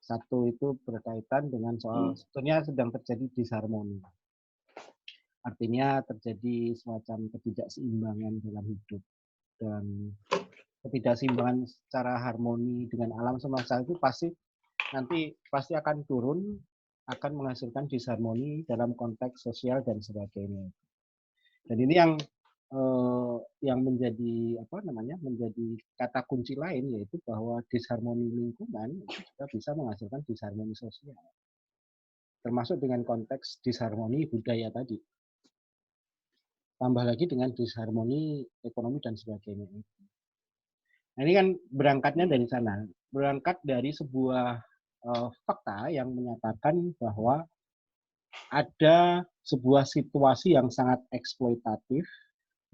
Satu itu berkaitan dengan soal sebetulnya sedang terjadi disharmoni. Artinya terjadi semacam ketidakseimbangan dalam hidup, dan ketidakseimbangan secara harmoni dengan alam semesta itu pasti akan turun, akan menghasilkan disharmoni dalam konteks sosial dan sebagainya. Dan ini yang menjadi menjadi kata kunci lain, yaitu bahwa disharmoni lingkungan itu juga bisa menghasilkan disharmoni sosial, termasuk dengan konteks disharmoni budaya tadi. Tambah lagi dengan disharmoni ekonomi dan sebagainya. Nah, ini kan berangkatnya dari sana, berangkat dari sebuah fakta yang menyatakan bahwa ada sebuah situasi yang sangat eksploitatif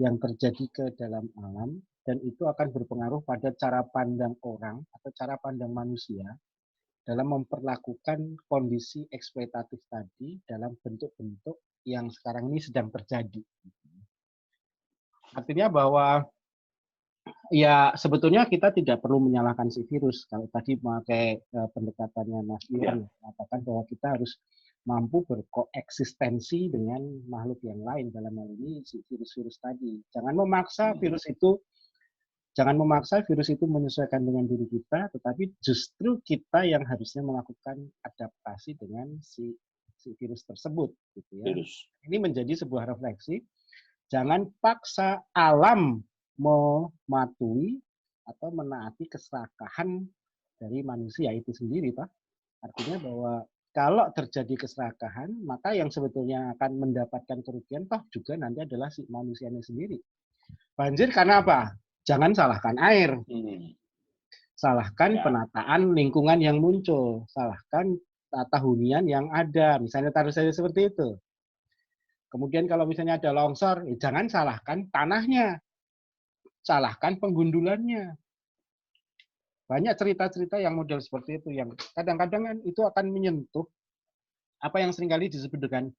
yang terjadi ke dalam alam, dan itu akan berpengaruh pada cara pandang orang atau cara pandang manusia dalam memperlakukan kondisi eksploitatif tadi dalam bentuk-bentuk yang sekarang ini sedang terjadi. Artinya bahwa ya sebetulnya kita tidak perlu menyalahkan si virus. Kalau tadi memakai pendekatannya Mas Iwan, mengatakan bahwa kita harus mampu berkoeksistensi dengan makhluk yang lain, dalam hal ini si virus-virus tadi. Jangan memaksa virus itu menyesuaikan dengan diri kita, tetapi justru kita yang harusnya melakukan adaptasi dengan si virus tersebut gitu ya. Ini menjadi sebuah refleksi. Jangan paksa alam mematuhi atau menaati keserakahan dari manusia itu sendiri, Pak. Artinya bahwa kalau terjadi keserakahan, maka yang sebetulnya akan mendapatkan kerugian toh juga nanti adalah si manusianya sendiri. Banjir karena apa? Jangan salahkan air. Salahkan penataan lingkungan yang muncul. Salahkan tata hunian yang ada. Misalnya taruh saja seperti itu. Kemudian kalau misalnya ada longsor, jangan salahkan tanahnya. Salahkan penggundulannya. Banyak cerita-cerita yang model seperti itu yang kadang-kadang kan itu akan menyentuh apa yang seringkali disebut dengan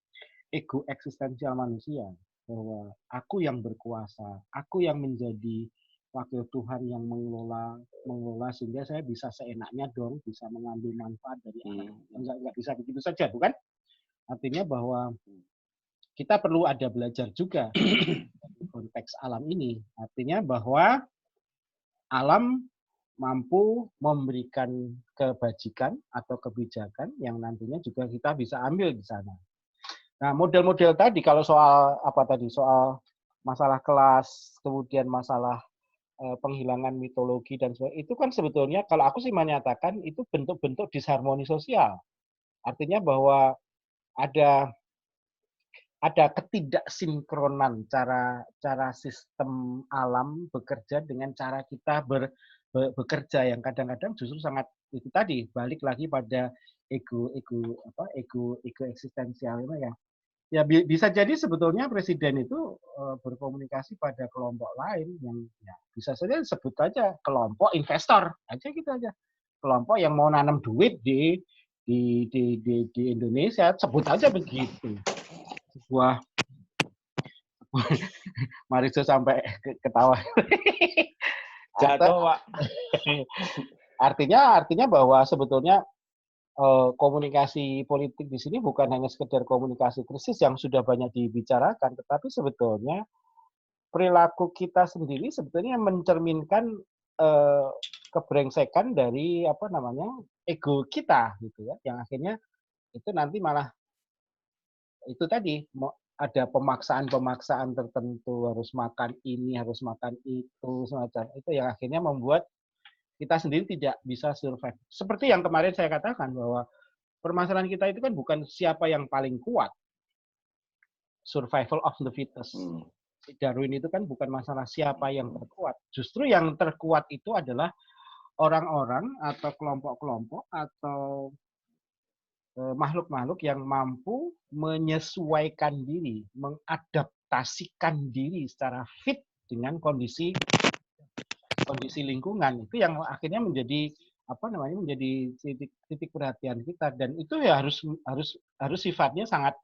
ego eksistensial manusia, bahwa aku yang berkuasa, aku yang menjadi wakil Tuhan yang mengelola sehingga saya bisa seenaknya dong bisa mengambil manfaat dari alam. Enggak bisa begitu saja, bukan? Artinya bahwa kita perlu ada belajar juga di konteks alam ini. Artinya bahwa alam mampu memberikan kebajikan atau kebijakan yang nantinya juga kita bisa ambil di sana. Nah, model-model tadi kalau soal apa tadi? Soal masalah kelas, kemudian masalah penghilangan mitologi dan sebagainya, itu kan sebetulnya kalau aku sih menyatakan itu bentuk-bentuk disharmoni sosial. Artinya bahwa ada ketidaksinkronan cara sistem alam bekerja dengan cara kita bekerja yang kadang-kadang justru sangat itu tadi balik lagi pada ego eksistensial ya. Ya bisa jadi sebetulnya presiden itu berkomunikasi pada kelompok lain yang ya, bisa saja sebut aja kelompok investor aja gitu aja. Kelompok yang mau nanam duit di Indonesia, sebut aja begitu. Sebuah Mariso sampai ketawa. Jatuh, Pak. Artinya bahwa sebetulnya komunikasi politik di sini bukan hanya sekedar komunikasi krisis yang sudah banyak dibicarakan, tetapi sebetulnya perilaku kita sendiri sebetulnya mencerminkan kebrengsekan dari ego kita gitu ya, yang akhirnya itu nanti malah itu tadi ada pemaksaan tertentu, harus makan ini, harus makan itu, semacam itu yang akhirnya membuat kita sendiri tidak bisa survive. Seperti yang kemarin saya katakan bahwa permasalahan kita itu kan bukan siapa yang paling kuat. Survival of the fittest. Darwin itu kan bukan masalah siapa yang terkuat. Justru yang terkuat itu adalah orang-orang atau kelompok-kelompok atau makhluk-makhluk yang mampu menyesuaikan diri, mengadaptasikan diri secara fit dengan kondisi lingkungan. Itu yang akhirnya menjadi menjadi titik perhatian kita, dan itu ya harus sifatnya sangat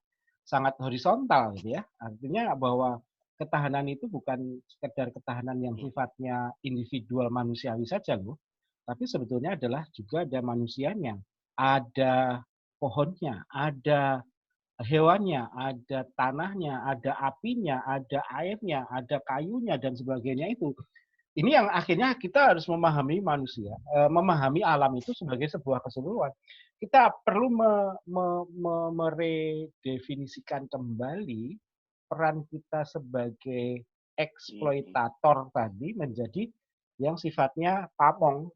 horizontal gitu ya. Artinya bahwa ketahanan itu bukan sekedar ketahanan yang sifatnya individual manusiawi saja loh, tapi sebetulnya adalah juga ada manusianya, ada pohonnya, ada hewannya, ada tanahnya, ada apinya, ada airnya, ada kayunya dan sebagainya itu. Ini yang akhirnya kita harus memahami manusia, memahami alam itu sebagai sebuah keseluruhan. Kita perlu meredefinisikan kembali peran kita sebagai eksploitator tadi menjadi yang sifatnya pamong.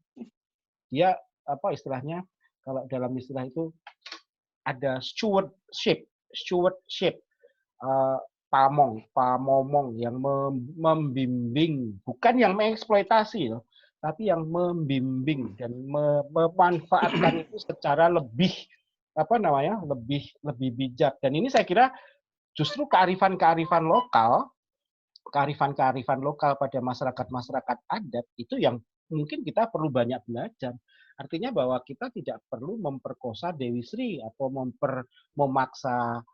Dia istilahnya kalau dalam istilah itu ada stewardship, pamomong yang membimbing, bukan yang mengeksploitasi loh, tapi yang membimbing dan memanfaatkan itu secara lebih lebih bijak. Dan ini saya kira justru kearifan lokal pada masyarakat adat itu yang mungkin kita perlu banyak belajar. Artinya bahwa kita tidak perlu memperkosa Dewi Sri atau memaksa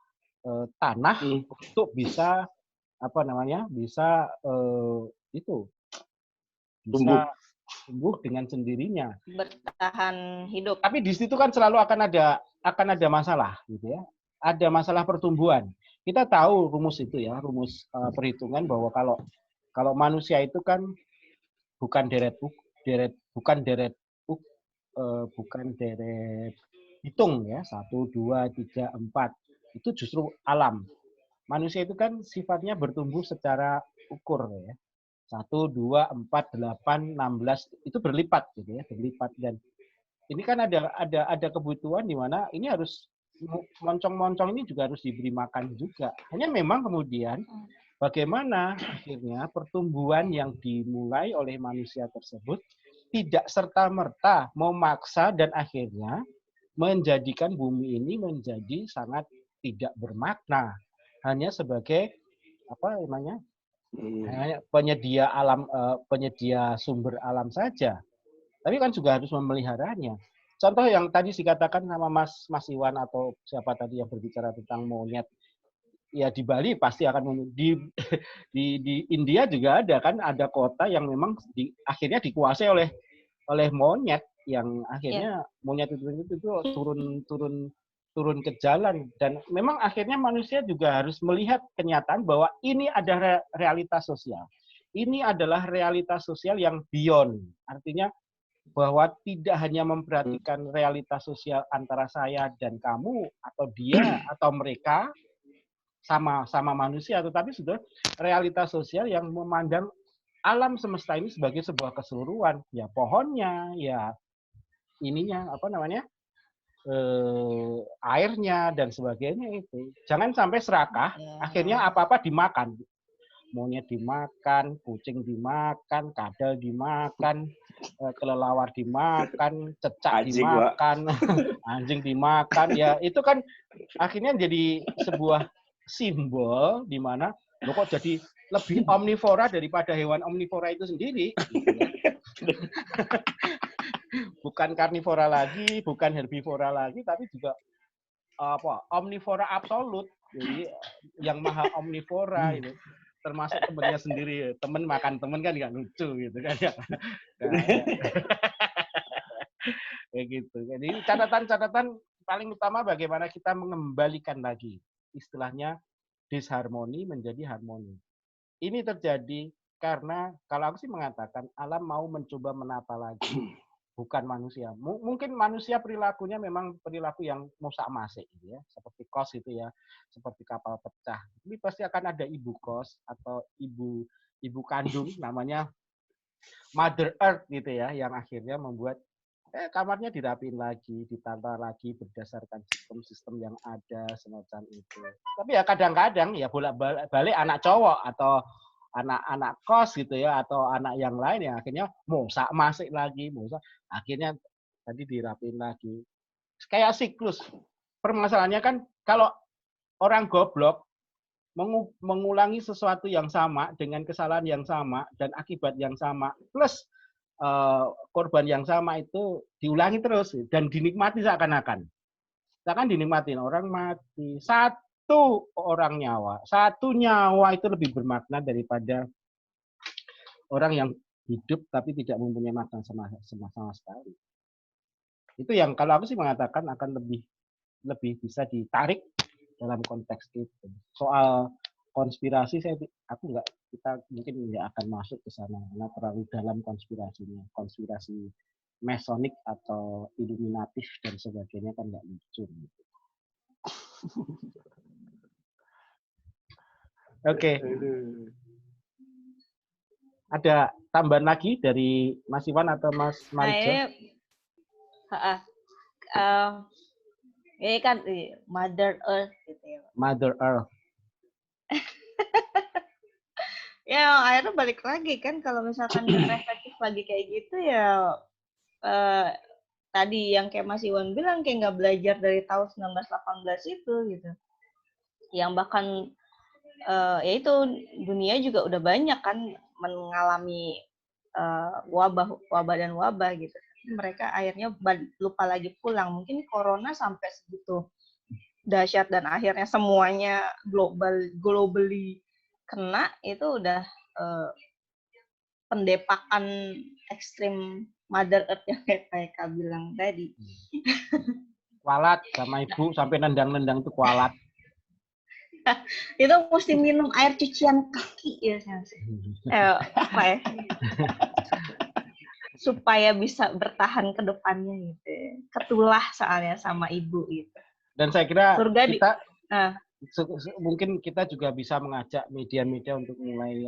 tanah untuk bisa bisa tumbuh dengan sendirinya, bertahan hidup. Tapi di situ kan selalu akan ada masalah gitu ya. Ada masalah pertumbuhan. Kita tahu rumus itu ya, rumus perhitungan bahwa kalau manusia itu kan bukan deret hitung ya, 1, 2, 3, 4. Itu justru alam. Manusia itu kan sifatnya bertumbuh secara ukur ya. 1, 2, 4, 8, 16 itu berlipat gitu ya, berlipat. Dan ini kan ada kebutuhan di mana ini harus moncong-moncong ini juga harus diberi makan juga. Hanya memang kemudian bagaimana akhirnya pertumbuhan yang dimulai oleh manusia tersebut tidak serta-merta memaksa dan akhirnya menjadikan bumi ini menjadi sangat tidak bermakna, hanya sebagai apa namanya penyedia alam, penyedia sumber alam saja. Tapi kan juga harus memeliharanya. Contoh yang tadi dikatakan sama Mas Iwan atau siapa tadi yang berbicara tentang monyet, ya di Bali pasti akan di India juga ada kan, ada kota yang memang akhirnya dikuasai oleh monyet yang akhirnya monyet itu turun ke jalan, dan memang akhirnya manusia juga harus melihat kenyataan bahwa ini ada realitas sosial. Ini adalah realitas sosial yang beyond, artinya bahwa tidak hanya memperhatikan realitas sosial antara saya dan kamu atau dia atau mereka sama manusia, tetapi sudah realitas sosial yang memandang alam semesta ini sebagai sebuah keseluruhan, ya pohonnya, ya ininya apa namanya, airnya dan sebagainya itu. Jangan sampai serakah, akhirnya apa-apa dimakan. Monyet dimakan, kucing dimakan, kadal dimakan, kelelawar dimakan, cecak dimakan, anjing dimakan. Ya itu kan akhirnya jadi sebuah simbol di mana lo kok jadi lebih omnivora daripada hewan omnivora itu sendiri. Gitu ya. Bukan karnivora lagi, bukan herbivora lagi, tapi juga omnivora absolut. Jadi yang maha omnivora itu, termasuk temennya sendiri. Temen makan temen kan nggak lucu gitu kan ya. Kayak gitu. Jadi catatan paling utama bagaimana kita mengembalikan lagi istilahnya disharmoni menjadi harmoni. Ini terjadi karena kalau aku sih mengatakan alam mau mencoba menata lagi. Bukan manusia. Mungkin manusia perilakunya memang perilaku yang mosak-masik gitu ya, seperti kos itu ya, seperti kapal pecah. Ini pasti akan ada ibu kos atau ibu kandung namanya Mother Earth gitu ya, yang akhirnya membuat kamarnya dirapiin lagi, ditata lagi berdasarkan sistem-sistem yang ada semacam itu. Tapi ya kadang-kadang ya bolak-balik anak cowok atau anak kos gitu ya, atau anak yang lain yang akhirnya mosak masik lagi, akhirnya tadi dirapiin lagi. Kayak siklus. Permasalahannya kan kalau orang goblok mengulangi sesuatu yang sama dengan kesalahan yang sama dan akibat yang sama plus korban yang sama itu diulangi terus dan dinikmati seakan-akan. Seakan dinikmatin orang mati. Satu nyawa itu lebih bermakna daripada orang yang hidup tapi tidak mempunyai makna sama sekali. Itu yang kalau aku sih mengatakan akan lebih bisa ditarik dalam konteks itu. Soal konspirasi kita mungkin nggak akan masuk ke sana karena terlalu dalam konspirasinya. Konspirasi Masonik atau Illuminatif dan sebagainya kan nggak lucu. Gitu. Oke. Ada tambahan lagi dari Mas Iwan atau Mas Marijo? Ini kan Mother Earth gitu ya. Mother Earth. Ya akhirnya balik lagi kan kalau misalkan reflektif lagi kayak gitu ya tadi yang kayak Mas Iwan bilang kayak nggak belajar dari tahun 1918 itu gitu. Yang bahkan ya itu dunia juga udah banyak kan mengalami wabah gitu. Mereka akhirnya lupa lagi pulang. Mungkin corona sampai segitu dahsyat dan akhirnya semuanya globally kena, itu udah pendepakan ekstrim Mother Earth yang kayak Kak bilang tadi. Kualat sama ibu sampai nendang-nendang itu kualat. Itu mesti minum air cucian kaki ya, apa ya? Supaya bisa bertahan ke depannya gitu. Ketulah soalnya sama ibu gitu. Dan saya kira mungkin kita juga bisa mengajak media-media untuk mulai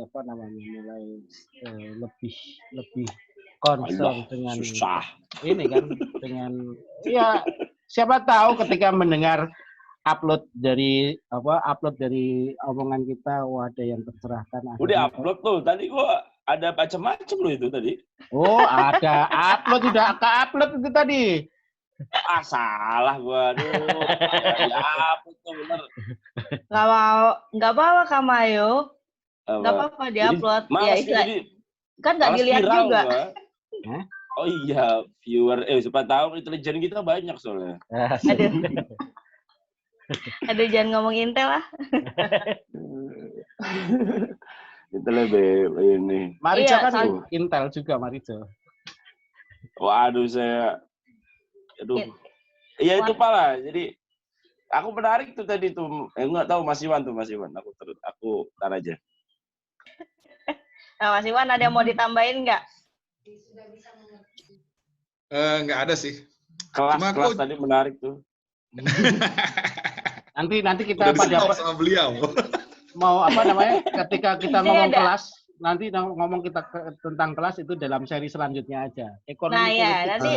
lebih concern dengan ini kan, dengan ya Siapa tahu ketika mendengar upload dari omongan kita, ada yang tercerahkan. Udah upload tuh. Tadi gua ada macam-macam loh itu tadi. Oh, ada upload, udah ke-upload itu tadi. Salah gua. Aduh. Upload tuh bener. Nggak apa-apa Kak Mayo. Nggak apa-apa diupload. Ya, kan nggak dilihat juga. Oh iya, viewer. Siapa tahu intelijen kita banyak soalnya. Aduh, jangan ngomong Intel lah. Itu lebih ini. Marijo kan Intel juga, Marijo. Waduh, iya itu pala. Jadi aku menarik tuh tadi tuh. Nggak tahu Mas Iwan. Aku tar aja. Nah, Mas Iwan ada yang mau ditambahin nggak? Nggak ada sih. Kelas tadi menarik tuh. nanti kita sama beliau. Mau ketika kita ngomong kelas, nanti ngomong kita tentang kelas itu dalam seri selanjutnya aja. Ekonomi politik. Nanti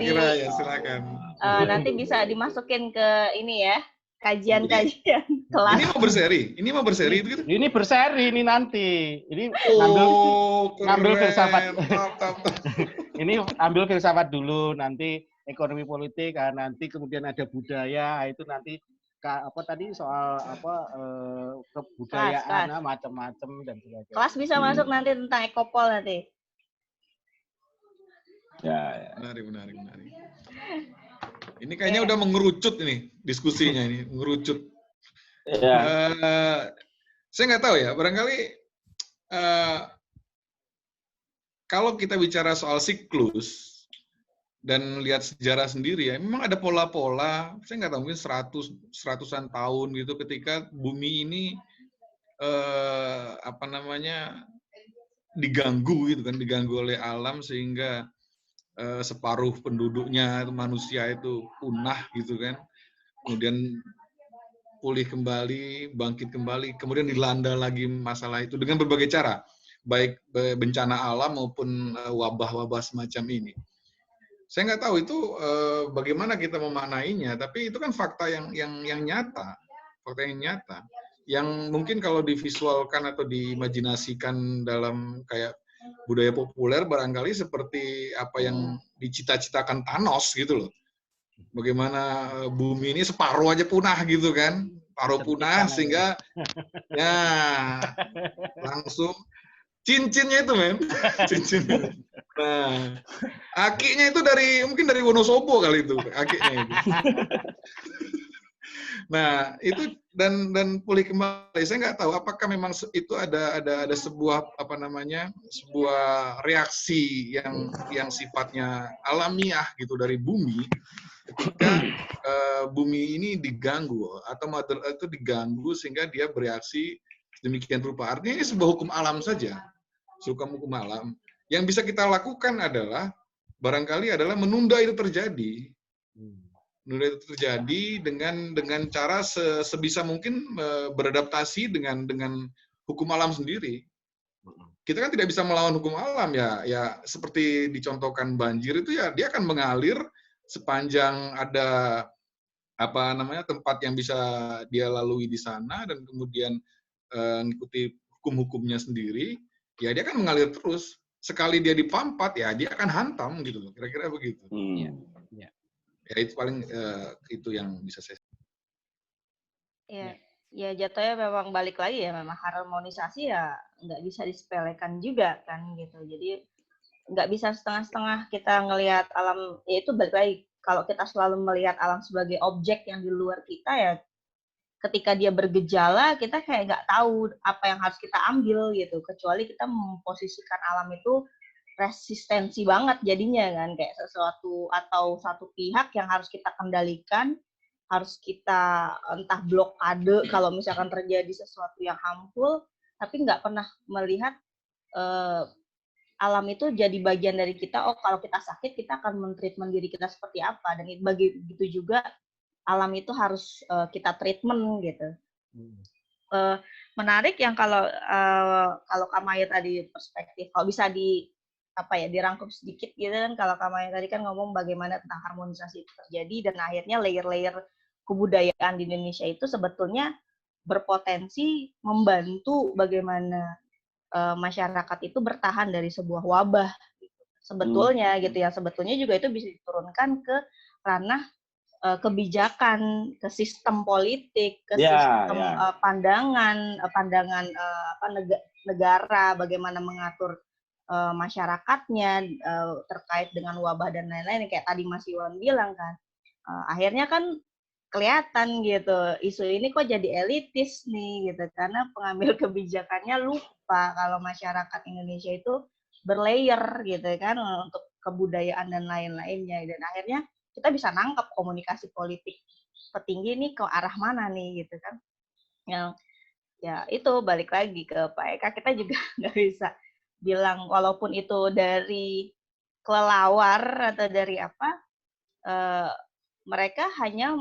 bisa silakan. Nanti bisa dimasukin ke ini ya, kajian-kajian kelas. Ini mau berseri itu gitu? Ini berseri ini nanti. Ini ngambil filsafat. Ini ambil filsafat dulu, nanti ekonomi politik, nanti kemudian ada budaya, itu nanti soal kebudayaan macam-macam dan sebagainya. Kelas bisa masuk nanti tentang ekopol nanti. Ya. Menarik. Ini kayaknya udah mengerucut ini diskusinya ini, mengerucut. Ya. Saya nggak tahu ya, barangkali kalau kita bicara soal siklus dan lihat sejarah sendiri ya, memang ada pola-pola, saya nggak tahu, mungkin seratusan tahun gitu ketika bumi ini diganggu gitu kan, diganggu oleh alam sehingga separuh penduduknya manusia itu punah gitu kan, kemudian pulih kembali, bangkit kembali, kemudian dilanda lagi masalah itu dengan berbagai cara, baik bencana alam maupun wabah-wabah semacam ini. Saya nggak tahu itu bagaimana kita memaknainya, tapi itu kan fakta yang nyata, yang mungkin kalau divisualkan atau diimajinasikan dalam kayak budaya populer barangkali seperti apa yang dicita-citakan Thanos gitu loh. Bagaimana bumi ini separuh aja punah gitu kan, paruh punah sehingga ya langsung cincinnya itu cincinnya. Nah, akinya itu mungkin dari Wonosobo kali itu, akinya itu. Nah, itu dan pulih kembali. Saya nggak tahu apakah memang itu ada sebuah sebuah reaksi yang sifatnya alamiah gitu dari bumi ketika bumi ini diganggu atau Mother Earth itu diganggu sehingga dia bereaksi demikian rupa. Artinya ini sebuah hukum alam saja, hukum alam. Yang bisa kita lakukan adalah barangkali menunda itu terjadi. Menunda itu terjadi dengan cara sebisa mungkin beradaptasi dengan hukum alam sendiri. Kita kan tidak bisa melawan hukum alam ya seperti dicontohkan banjir itu ya dia akan mengalir sepanjang ada tempat yang bisa dia lalui di sana dan kemudian mengikuti hukum-hukumnya sendiri, ya dia akan mengalir terus. Sekali dia dipampat ya dia akan hantam gitu loh, kira-kira begitu. Ya itu paling itu yang bisa saya. Ya jatuhnya memang balik lagi ya, memang harmonisasi ya nggak bisa disepelekan juga kan gitu. Jadi nggak bisa setengah-setengah kita ngelihat alam, ya itu balik lagi. Kalau kita selalu melihat alam sebagai objek yang di luar kita ya, ketika dia bergejala kita kayak nggak tahu apa yang harus kita ambil gitu, kecuali kita memposisikan alam itu resistensi banget jadinya kan, kayak sesuatu atau satu pihak yang harus kita kendalikan, harus kita entah blokade kalau misalkan terjadi sesuatu yang harmful, tapi nggak pernah melihat alam itu jadi bagian dari kita. Oh, kalau kita sakit kita akan men-treatment diri kita seperti apa, dan begitu juga alam itu harus kita treatment gitu. Menarik yang kalau Kak Maya tadi perspektif, kalau bisa dirangkum sedikit gitu kan. Kalau kamu tadi kan ngomong bagaimana tentang harmonisasi itu terjadi dan akhirnya layer-layer kebudayaan di Indonesia itu sebetulnya berpotensi membantu bagaimana masyarakat itu bertahan dari sebuah wabah sebetulnya gitu ya. Sebetulnya juga itu bisa diturunkan ke ranah kebijakan, ke sistem politik, ke sistem pandangan negara, bagaimana mengatur masyarakatnya terkait dengan wabah dan lain-lain. Kayak tadi Mas Iwan bilang kan, akhirnya kan kelihatan gitu isu ini kok jadi elitis nih gitu, karena pengambil kebijakannya lupa kalau masyarakat Indonesia itu berlayer gitu kan untuk kebudayaan dan lain-lainnya, dan akhirnya kita bisa nangkep komunikasi politik petinggi nih ke arah mana nih gitu kan. Yang ya itu balik lagi ke Pak Eka, kita juga nggak bisa bilang walaupun itu dari kelelawar atau dari mereka hanya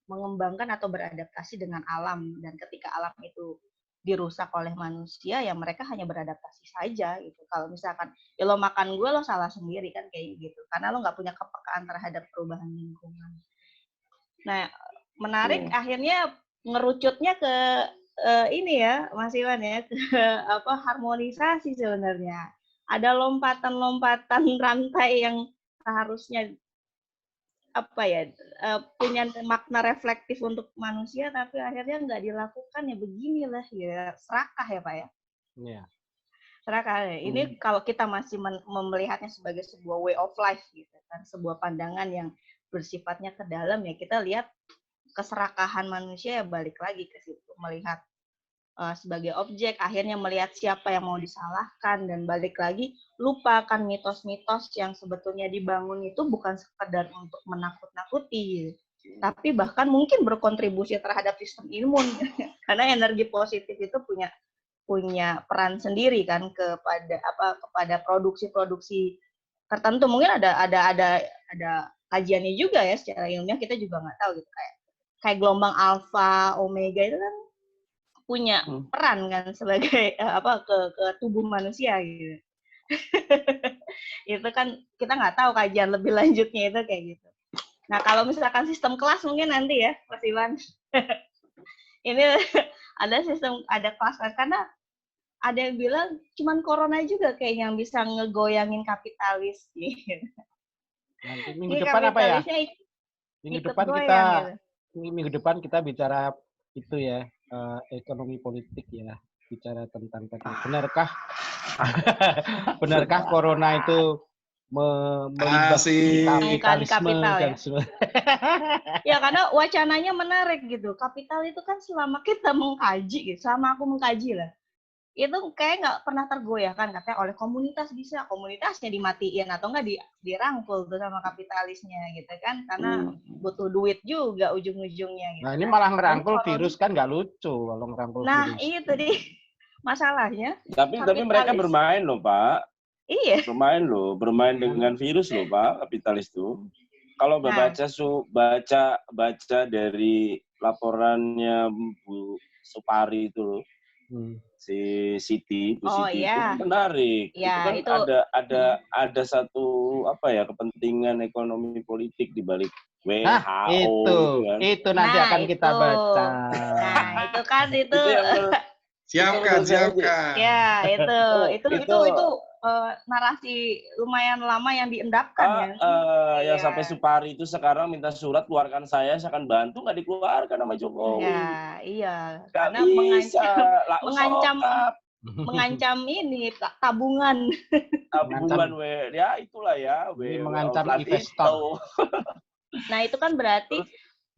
mengembangkan atau beradaptasi dengan alam, dan ketika alam itu dirusak oleh manusia ya mereka hanya beradaptasi saja gitu. Kalau misalkan ya lo makan gue, lo salah sendiri kan kayak gitu, karena lo nggak punya kepekaan terhadap perubahan lingkungan. Nah, menarik akhirnya ngerucutnya ke ini ya Mas Iwan ya, ke harmonisasi. Sebenarnya ada lompatan-lompatan rantai yang seharusnya punya makna reflektif untuk manusia, tapi akhirnya nggak dilakukan. Ya beginilah ya, serakah ya Pak ya. Iya. Serakah ya. Ini kalau kita masih melihatnya sebagai sebuah way of life gitu kan, sebuah pandangan yang bersifatnya ke dalam, ya kita lihat keserakahan manusia ya balik lagi ke situ, melihat sebagai objek, akhirnya melihat siapa yang mau disalahkan, dan balik lagi lupakan mitos-mitos yang sebetulnya dibangun itu bukan sekedar untuk menakut-nakuti, tapi bahkan mungkin berkontribusi terhadap sistem imun karena energi positif itu punya peran sendiri kan kepada produksi-produksi tertentu. Mungkin ada kajiannya juga ya secara ilmiah, kita juga nggak tahu gitu, kayak gelombang alfa, omega itu kan punya peran kan sebagai ke tubuh manusia gitu. Itu kan kita nggak tahu kajian lebih lanjutnya itu kayak gitu. Nah, kalau misalkan sistem kelas mungkin nanti ya Mas Iwan. Ini ada kelas karena ada yang bilang cuman corona juga kayak yang bisa ngegoyangin kapitalis gitu. Nanti minggu depan apa ya? Minggu depan kita bicara itu ya, ekonomi politik ya, bicara tentang benarkah corona itu melibatkan kapitalisme dan ya karena wacananya menarik gitu. Kapital itu kan selama kita mengkaji gitu, selama aku mengkaji lah, itu kayak nggak pernah tergoyahkan katanya oleh komunitasnya dimatiin atau nggak dirangkul tuh sama kapitalisnya gitu kan, karena butuh duit juga ujung-ujungnya gitu. Nah, ini malah ngerangkul virus kan nggak lucu kalau ngerangkul virus. Nah, itu deh masalahnya. Tapi mereka bermain loh, Pak. Iya. Bermain dengan virus loh, Pak, kapitalis tuh. Kalau baca dari laporannya Bu Supari itu loh. Si Siti, Bu Siti itu menarik. Ya, itu kan ada satu kepentingan ekonomi politik di balik WHO itu nanti akan kita baca. Nah, itu kan itu siapkan. Ya, itu narasi lumayan lama yang diendapkan ya. Sampai Supari itu sekarang minta surat keluarkan saya akan bantu, nggak dikeluarkan sama Jokowi. Ya, iya. Gak karena mengancam ini tabungan. Ya itulah ya. Mengancam investor. Nah, itu kan berarti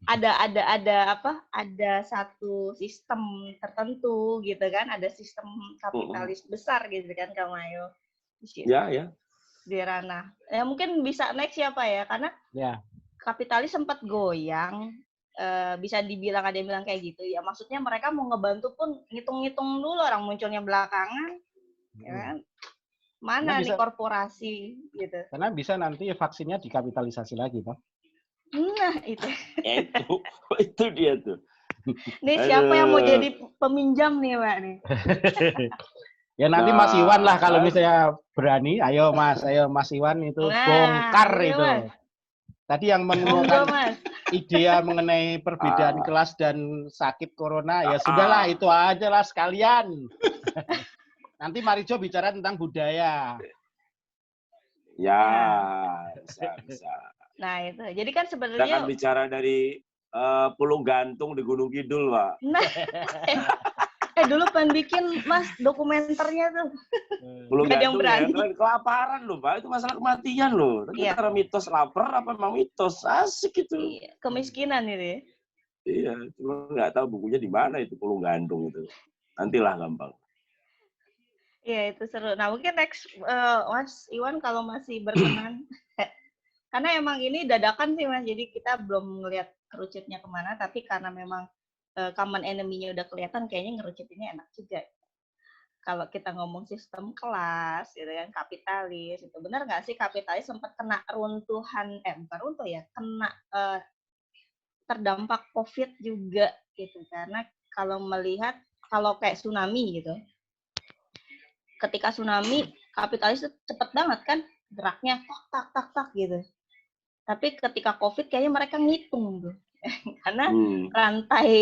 ada satu sistem tertentu gitu kan, ada sistem kapitalis besar gitu kan Kang Mayo. Ya. Di ranah. Ya mungkin bisa next siapa ya, karena kapitalis sempat goyang, bisa dibilang ada yang bilang kayak gitu ya. Maksudnya mereka mau ngebantu pun ngitung-ngitung dulu orang munculnya belakangan, ya kan? Mana nih korporasi gitu. Karena bisa nanti vaksinnya dikapitalisasi lagi, Pak. Nah, itu dia tuh. Nih siapa yang mau jadi peminjam nih, Pak nih? Ya nanti Mas Iwan lah kalau misalnya berani. Ayo Mas Iwan itu bongkar itu. Mas. Tadi yang mengeluarkan ide mengenai perbedaan kelas dan sakit corona, ya sudahlah itu aja lah sekalian. Nanti Marijo bicara tentang budaya. Ya, bisa. Nah itu, jadi kan sebenarnya. Kita kan bicara dari Pulau Gantung di Gunung Kidul, Pak. Nah, dulu pengen bikin Mas dokumenternya tuh. Pulau Gantung ya, kan kelaparan loh, Pak. Itu masalah kematian loh. Tapi karena mitos lapar apa memang mitos? Asik itu. Iya, kemiskinan itu ya. Iya, cuma nggak tahu bukunya di mana itu Pulau Gantung itu. Nantilah gampang. Iya, itu seru. Nah, mungkin next Mas Iwan kalau masih berkenan. Karena emang ini dadakan sih, Mas. Jadi kita belum ngelihat kerucutnya kemana, tapi karena memang common enemy-nya udah kelihatan, kayaknya ngerucutinnya enak juga. Kalau kita ngomong sistem kelas, gitu kan, kapitalis, itu benar nggak sih kapitalis sempat kena runtuhan, bukan runtuh ya, kena terdampak COVID juga, gitu. Karena kalau melihat, kalau kayak tsunami gitu, ketika tsunami, kapitalis itu cepet banget kan, geraknya, tak, gitu. Tapi ketika COVID, kayaknya mereka ngitung tuh. Karena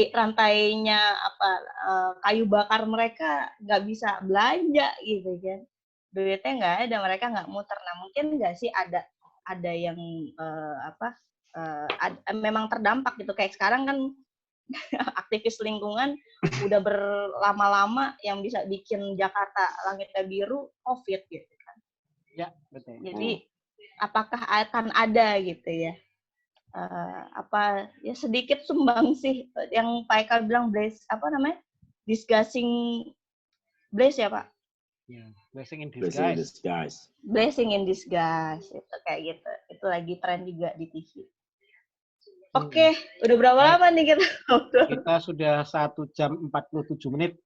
rantainya kayu bakar mereka nggak bisa belanja gitu kan, duitnya nggak ada, mereka nggak muter. Nah mungkin nggak sih ada yang memang terdampak gitu, kayak sekarang kan aktivis lingkungan udah berlama-lama yang bisa bikin Jakarta langitnya biru COVID gitu kan. Ya betul. Jadi apakah akan ada gitu ya? Ya sedikit sumbang sih yang Pak Eka bilang disguising blaze ya Pak? Yeah, blessing in disguise. Blessing in disguise itu kayak gitu. Itu lagi tren juga di TV. Oke, udah berapa lama nih kita? Kita sudah 1 jam 47 menit.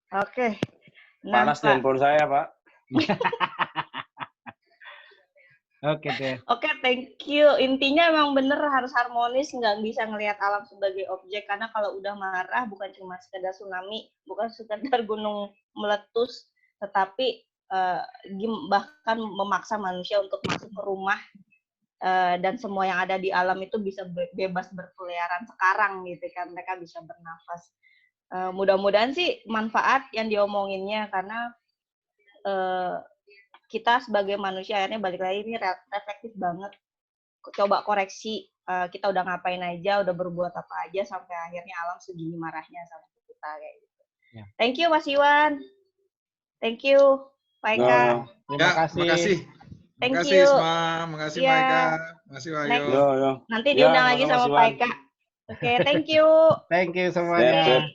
Oke. Nah, panas handphone saya Pak. Oke deh. Oke, thank you. Intinya emang bener harus harmonis, nggak bisa ngelihat alam sebagai objek, karena kalau udah marah bukan cuma sekedar tsunami, bukan sekedar gunung meletus, tetapi bahkan memaksa manusia untuk masuk ke rumah dan semua yang ada di alam itu bisa bebas berkeliaran sekarang gitu kan, mereka bisa bernafas. Mudah-mudahan sih manfaat yang diomonginnya, karena kita sebagai manusia akhirnya balik lagi ini reflektif banget. Coba koreksi, kita udah ngapain aja, udah berbuat apa aja sampai akhirnya alam segini marahnya sama kita kayak gitu. Yeah. Thank you Mas Iwan. Thank you Pak Eka. Terima kasih. Makasih. Thank makasih you. Isma, makasih Pak Eka. Makasih Wahyu. Nanti diundang lagi sama Pak Eka. Oke, thank you. Thank you semuanya.